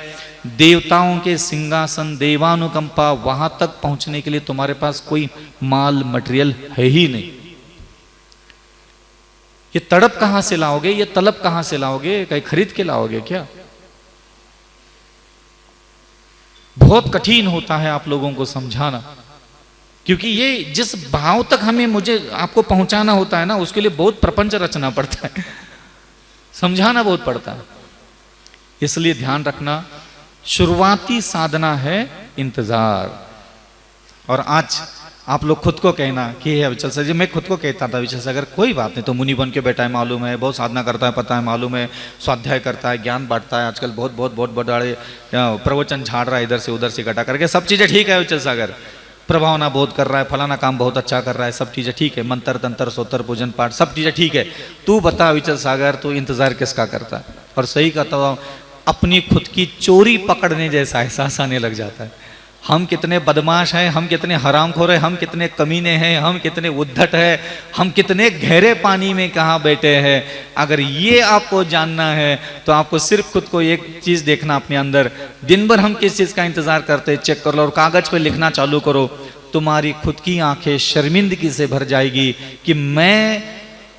देवताओं के सिंहासन, देवानुकंपा, वहां तक पहुंचने के लिए तुम्हारे पास कोई माल मटेरियल है ही नहीं। ये तड़प कहां से लाओगे, ये तलब कहां से लाओगे, कहीं खरीद के लाओगे क्या? बहुत कठिन होता है आप लोगों को समझाना, क्योंकि ये जिस भाव तक हमें मुझे आपको पहुंचाना होता है ना, उसके लिए बहुत प्रपंच रचना पड़ता है, समझाना बहुत पड़ता है। इसलिए ध्यान रखना, शुरुआती साधना है इंतजार। और आज आप लोग खुद को कहना कि हे विचल सर जी, मैं खुद को कहता था विचल सर अगर कोई बात नहीं, तो मुनि बन के बैठा है मालूम है, बहुत साधना करता है पता है मालूम है, स्वाध्याय करता है, ज्ञान बांटता है, आजकल बहुत बहुत बहुत बड़े प्रवचन झाड़ रहा है, इधर से उधर से इकट्ठा करके, सब चीजें ठीक है विचल सागर, प्रभावना बहुत कर रहा है, फलाना काम बहुत अच्छा कर रहा है, सब चीजें ठीक है, मंत्र तंत्र सोतर पूजन पाठ सब चीजें ठीक है, तू बता विचल सागर तू इंतजार किसका करता है? और सही कहता हूं, अपनी खुद की चोरी पकड़ने जैसा एहसास आने लग जाता है। हम कितने बदमाश हैं, हम कितने हरामखोर हैं, हम कितने कमीने हैं, हम कितने उद्धट हैं, हम कितने गहरे पानी में कहाँ बैठे हैं। अगर ये आपको जानना है तो आपको सिर्फ खुद को एक चीज देखना अपने अंदर, दिन भर हम किस चीज का इंतजार करते हैं चेक कर लो और कागज पे लिखना चालू करो, तुम्हारी खुद की आंखें शर्मिंदगी से भर जाएगी कि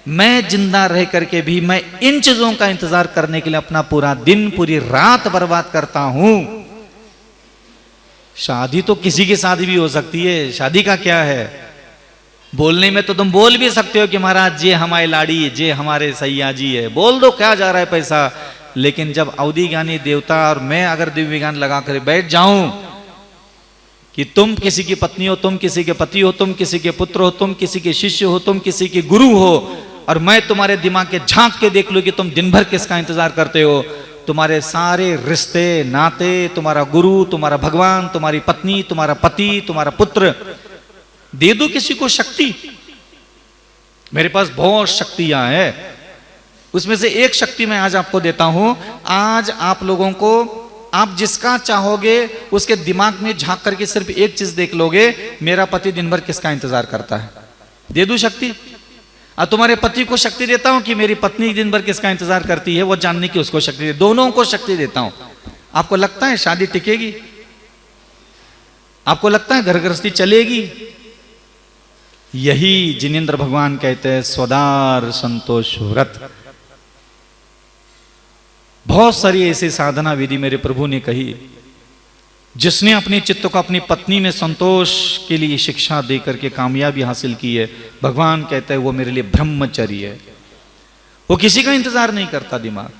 मैं जिंदा रह करके भी मैं इन चीजों का इंतजार करने के लिए अपना पूरा दिन पूरी रात बर्बाद करता हूं। शादी तो किसी की शादी भी हो सकती है, शादी का क्या है, बोलने में तो तुम बोल भी सकते हो कि महाराज ये हमारे लाड़ी, ये हमारे सैया जी है, बोल दो क्या जा रहा है पैसा। लेकिन जब अवधि ज्ञानी देवता और मैं अगर दिव्य ज्ञान लगा कर बैठ जाऊं कि तुम किसी की पत्नी हो, तुम किसी के पति हो, तुम किसी के पुत्र हो, तुम किसी के शिष्य हो, तुम किसी के गुरु हो, और मैं तुम्हारे दिमाग के झांक के देख लूं कि तुम दिन भर किसका इंतजार करते हो, तुम्हारे सारे रिश्ते नाते, तुम्हारा गुरु, तुम्हारा भगवान, तुम्हारी पत्नी, तुम्हारा पति, तुम्हारा पुत्र, दे दो किसी को शक्ति। मेरे पास बहुत शक्तियां हैं, उसमें से एक शक्ति मैं आज आपको देता हूं। आज आप लोगों को, आप जिसका चाहोगे उसके दिमाग में झांक करके सिर्फ एक चीज देख लोगे, मेरा पति दिन भर किसका इंतजार करता है, दे दू शक्ति। और तुम्हारे पति को शक्ति देता हूं कि मेरी पत्नी दिन भर किसका इंतजार करती है, वो जानने की उसको शक्ति दे, दोनों को शक्ति देता हूं। आपको लगता है शादी टिकेगी? आपको लगता है घर गृहस्थी चलेगी? यही जिनेंद्र भगवान कहते हैं स्वदार संतोष व्रत। बहुत सारी ऐसी साधना विधि मेरे प्रभु ने कही, जिसने अपने चित्त को अपनी पत्नी में संतोष के लिए शिक्षा दे करके कामयाबी हासिल की है, भगवान कहते हैं वो मेरे लिए ब्रह्मचर्य है। वो किसी का इंतजार नहीं करता दिमाग।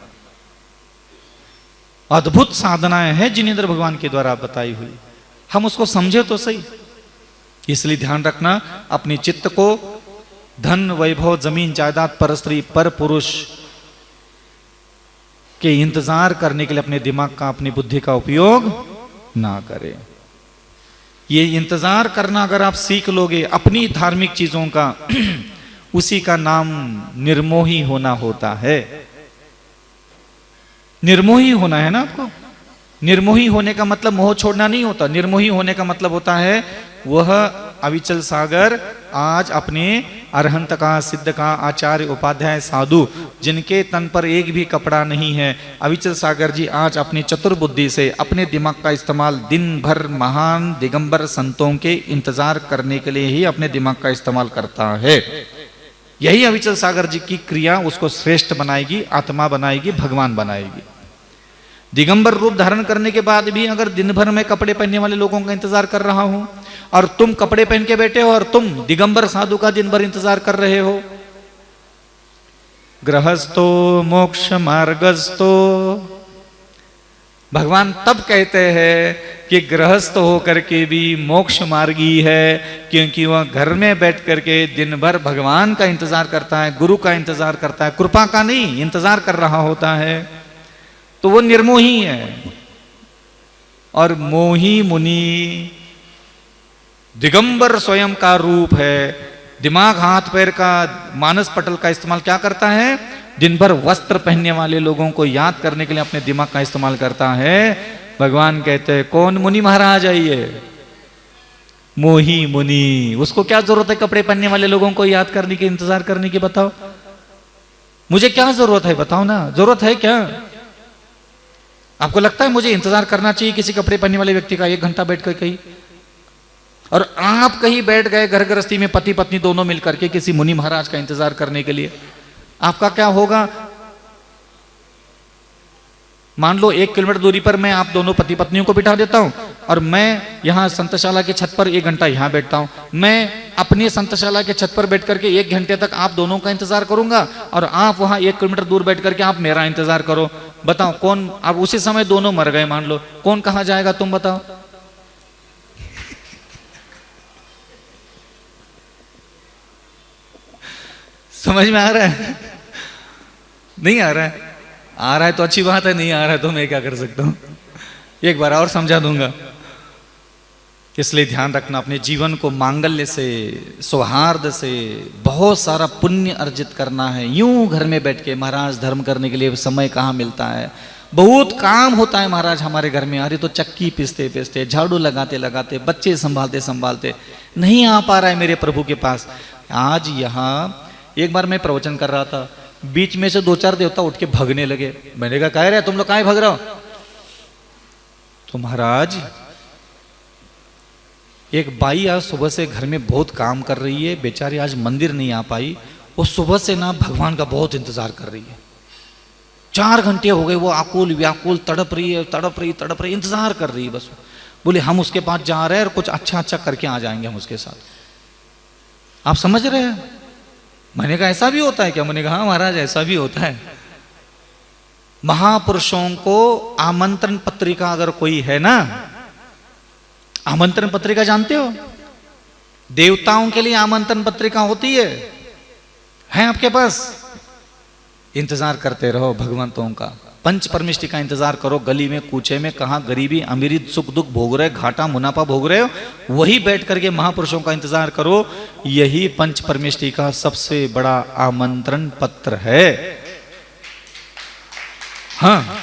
अद्भुत साधनाएं हैं जिनेंद्र भगवान के द्वारा बताई हुई, हम उसको समझे तो सही। इसलिए ध्यान रखना, अपने चित्त को धन वैभव जमीन जायदाद पर स्त्री पर पुरुष के इंतजार करने के लिए अपने दिमाग का, अपनी बुद्धि का उपयोग ना करें। ये इंतजार करना अगर आप सीख लोगे अपनी धार्मिक चीजों का, उसी का नाम निर्मोही होना होता है। निर्मोही होना है ना आपको। निर्मोही होने का मतलब मोह छोड़ना नहीं होता। निर्मोही होने का मतलब होता है वह अविचल सागर आज अपने अरहंत का, सिद्ध का, आचार्य, उपाध्याय, साधु जिनके तन पर एक भी कपड़ा नहीं है, अविचल सागर जी आज अपनी चतुर्बुद्धि से अपने दिमाग का इस्तेमाल दिन भर महान दिगंबर संतों के इंतजार करने के लिए ही अपने दिमाग का इस्तेमाल करता है। यही अविचल सागर जी की क्रिया उसको श्रेष्ठ बनाएगी, आत्मा बनाएगी, भगवान बनाएगी। दिगंबर रूप धारण करने के बाद भी अगर दिन भर में कपड़े पहनने वाले लोगों का इंतजार कर रहा हूं और तुम कपड़े पहन के बैठे हो और तुम दिगंबर साधु का दिन भर इंतजार कर रहे हो। गृहस्थो मोक्ष मार्गस्थो, भगवान तब कहते हैं कि गृहस्थ होकर के भी मोक्ष मार्गी है, क्योंकि वह घर में बैठ करके दिन भर भगवान का इंतजार करता है, गुरु का इंतजार करता है, कृपा का नहीं, इंतजार कर रहा होता है। तो वो निर्मोही है। और मोही मुनि दिगंबर स्वयं का रूप है। दिमाग, हाथ पैर का, मानस पटल का इस्तेमाल क्या करता है? दिन भर वस्त्र पहनने वाले लोगों को याद करने के लिए अपने दिमाग का इस्तेमाल करता है। भगवान कहते हैं कौन मुनि महाराज है ये? मोही मुनि। उसको क्या जरूरत है कपड़े पहनने वाले लोगों को याद करने की, इंतजार करने की? बताओ मुझे क्या जरूरत है, बताओ ना, जरूरत है क्या? आपको लगता है मुझे इंतजार करना चाहिए किसी कपड़े पहनने वाले व्यक्ति का 1 घंटा बैठ कर कहीं? और आप कहीं बैठ गए घर गृहस्थी में पति पत्नी दोनों मिलकर के किसी मुनि महाराज का इंतजार करने के लिए, आपका क्या होगा? मान लो 1 किलोमीटर दूरी पर मैं आप दोनों पति पत्नियों को बिठा देता हूं और मैं यहां संतशाला के छत पर 1 घंटा यहां बैठता हूं। मैं अपनी संतशाला के छत पर बैठ करके 1 घंटे तक आप दोनों का इंतजार करूंगा और आप वहां 1 किलोमीटर दूर बैठ करके आप मेरा इंतजार करो। बताओ कौन? अब उसी समय दोनों मर गए मान लो, कौन कहां जाएगा तुम बताओ? समझ में आ रहा है? नहीं आ रहा है? आ रहा है तो अच्छी बात है, नहीं आ रहा है तो मैं क्या कर सकता हूं? एक बार और समझा दूंगा। इसलिए ध्यान रखना, अपने जीवन को मांगल्य से, सौहार्द से बहुत सारा पुण्य अर्जित करना है। यूं घर में बैठ के महाराज धर्म करने के लिए समय कहाँ मिलता है? बहुत काम होता है महाराज हमारे घर में। अरे तो चक्की पीसते पीसते, झाड़ू लगाते लगाते, बच्चे संभालते संभालते नहीं आ पा रहा है मेरे प्रभु के पास। आज यहाँ एक बार मैं प्रवचन कर रहा था, बीच में से 2-4 देवता उठ के भागने लगे। मैंने कहा कह रहे तुम लोग काहे भाग रहे हो? तो महाराज एक बाई आज सुबह से घर में बहुत काम कर रही है, बेचारी आज मंदिर नहीं आ पाई। वो सुबह से ना भगवान का बहुत इंतजार कर रही है। 4 घंटे हो गए वो आकुल व्याकुल तड़प रही है, तड़प रही, इंतजार कर रही है बस। बोले हम उसके पास जा रहे हैं और कुछ अच्छा अच्छा करके आ जाएंगे हम उसके साथ। आप समझ रहे हैं? मैंने कहा ऐसा भी होता है क्या? मैंने कहा हाँ महाराज ऐसा भी होता है। महापुरुषों को आमंत्रण पत्रिका अगर कोई है ना, आमंत्रण पत्रिका जानते हो? देवताओं के लिए आमंत्रण पत्रिका होती है आपके पास? इंतजार करते रहो भगवंतों का। पंच परमिष्टि का इंतजार करो। गली में कूचे में कहाँ गरीबी अमीरी सुख दुख भोग रहे, घाटा मुनाफा भोग रहे हो, वही बैठ करके महापुरुषों का इंतजार करो। यही पंच परमिष्टि का सबसे बड़ा आमंत्रण पत्र है। हाँ,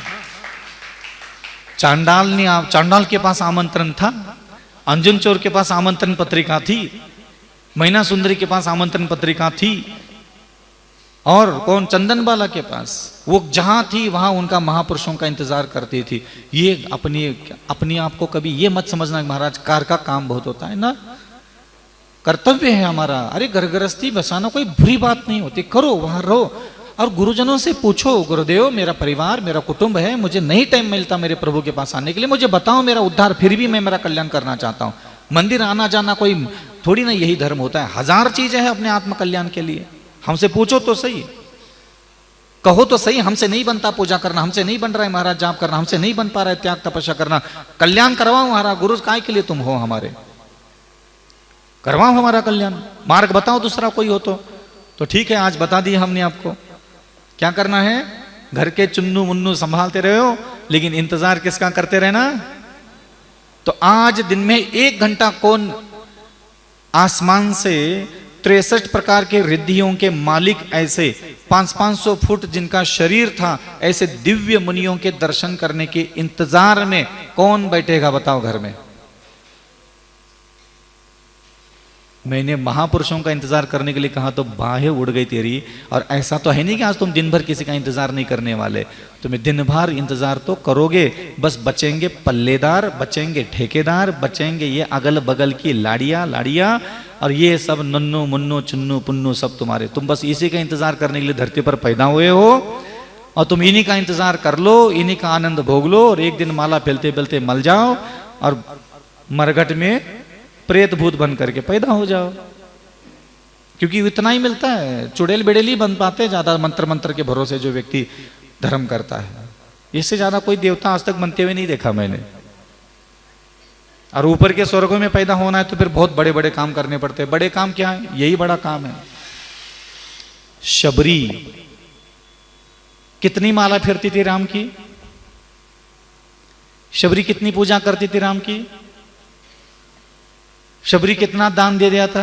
चांडाल के पास आमंत्रण था, अंजुन चोर के पास आमंत्रण पत्रिका थी, मैना सुंदरी के पास आमंत्रण पत्रिका थी, और कौन? चंदन बाला के पास। वो जहां थी वहां उनका महापुरुषों का इंतजार करती थी। ये अपनी आप को कभी ये मत समझना महाराज कार का काम बहुत होता है ना, कर्तव्य है हमारा। अरे घर गृहस्थी बसाना कोई बुरी बात नहीं होती, करो वहां रहो और गुरुजनों से पूछो, गुरुदेव मेरा परिवार मेरा कुटुंब है, मुझे नहीं टाइम मिलता मेरे प्रभु के पास आने के लिए, मुझे बताओ मेरा उद्धार, फिर भी मैं मेरा कल्याण करना चाहता हूँ। मंदिर आना जाना कोई थोड़ी ना यही धर्म होता है, 1000 चीजें हैं अपने आत्म कल्याण के लिए। हमसे पूछो तो सही, कहो तो सही, हमसे नहीं बनता पूजा करना, हमसे नहीं बन रहा है महाराज जाप करना, हमसे नहीं बन पा रहा है त्याग तपस्या करना। कल्याण करवाओ हमारा, गुरु काय के लिए तुम हो हमारे, करवाओ हमारा कल्याण। मार्ग बताओ दूसरा कोई हो तो ठीक है, आज बता दिया हमने आपको क्या करना है। घर के चुन्नू मुन्नू संभालते रहे हो, लेकिन इंतजार किसका करते रहना। तो आज दिन में 1 घंटा कौन आसमान से 63 प्रकार के रिद्धियों के मालिक ऐसे 500-500 फुट जिनका शरीर था, ऐसे दिव्य मुनियों के दर्शन करने के इंतजार में कौन बैठेगा बताओ घर में? मैंने महापुरुषों का इंतजार करने के लिए कहा तो बाहें उड़ गई तेरी। और ऐसा तो है नहीं कि आज तुम दिन भर किसी का इंतजार नहीं करने वाले, तुम्हें दिन भर इंतजार तो करोगे, बस बचेंगे पल्लेदार, बचेंगे ठेकेदार, बचेंगे ये अगल बगल की लाड़िया और ये सब नन्नू मुन्नू चुन्नू पुन्नू सब तुम्हारे। तुम बस इसी का इंतजार करने के लिए धरती पर पैदा हुए हो और तुम इन्हीं का इंतजार कर लो, इन्हीं का आनंद भोग लो और एक दिन माला फैलते फैलते मल जाओ और मरघट में प्रेत भूत बन करके पैदा हो जाओ। क्योंकि इतना ही मिलता है, चुड़ैल बेड़ेल ही बन पाते ज्यादा मंत्र मंत्र के भरोसे जो व्यक्ति धर्म करता है। इससे ज्यादा कोई देवता आज तक बनते हुए नहीं देखा मैंने। और ऊपर के स्वर्गों में पैदा होना है तो फिर बहुत बड़े बड़े काम करने पड़ते हैं। बड़े काम क्या है? यही बड़ा काम है। शबरी कितनी माला फिरती थी राम की? शबरी कितनी पूजा करती थी राम की? शबरी कितना दान दे दिया था?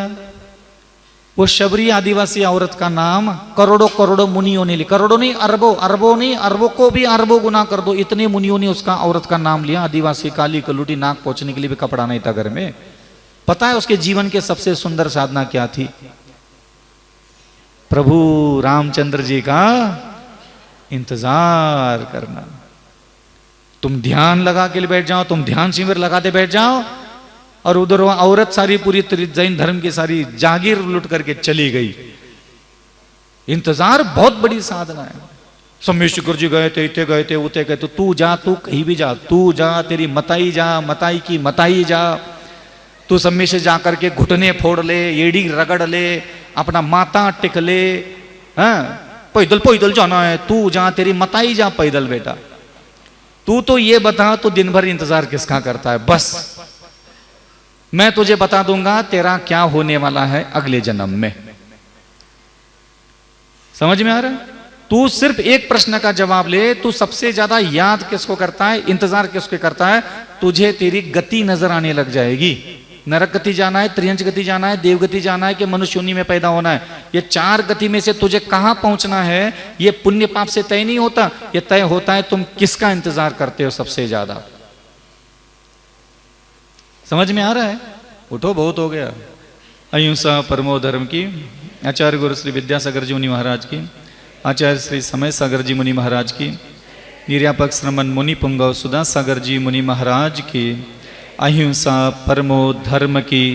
वो शबरी आदिवासी औरत का नाम करोड़ों करोड़ों मुनियों ने लिया, करोड़ों नहीं अरबों, अरबों नहीं अरबों को भी अरबों गुना कर दो, इतने मुनियों ने उसका औरत का नाम लिया। आदिवासी काली कलूटी, नाक पोंछने के लिए भी कपड़ा नहीं था घर में। पता है उसके जीवन के सबसे सुंदर साधना क्या थी? प्रभु रामचंद्र जी का इंतजार करना। तुम ध्यान लगा के बैठ जाओ, तुम ध्यान शिविर लगाते बैठ जाओ और उधर वहां औरत सारी पूरी जैन धर्म की सारी जागीर लुट करके चली गई। इंतजार बहुत बड़ी साधना है। सोमेश्वर जी गए थे, इतने गए थे, उते गए, तो तू जा, तू कहीं भी जा, तू जा, तेरी मताई जा, मताई की मताई जा, तू सम्मे से जा करके घुटने फोड़ ले, एड़ी रगड़ ले, अपना माथा टिक ले। हाँ, पैदल पैदल जाना है, तू जा, तेरी मताई जा पैदल बेटा। तू तो ये बता, तो दिन भर इंतजार किसका करता है? बस मैं तुझे बता दूंगा तेरा क्या होने वाला है अगले जन्म में। समझ में आ रहा है? तू सिर्फ एक प्रश्न का जवाब ले, तू सबसे ज्यादा याद किसको करता है, इंतजार किसको करता है? तुझे तेरी गति नजर आने लग जाएगी। नरक गति जाना है, त्रियंच गति जाना है, देव गति जाना है कि मनुष्य योनि में पैदा होना है। ये चार गति में से तुझे कहां पहुंचना है, ये पुण्य पाप से तय नहीं होता, ये तय होता है तुम किसका इंतजार करते हो सबसे ज्यादा। समझ में आ रहा है? उठो, बहुत हो गया। अहिंसा परमो धर्म की आचार्य गुरु श्री विद्यासागर जी मुनि महाराज की, आचार्य श्री समय सागर जी मुनि महाराज की, निर्यापक श्रमण मुनि पुंगव सुधा सागर जी मुनि महाराज की, अहिंसा परमो धर्म की।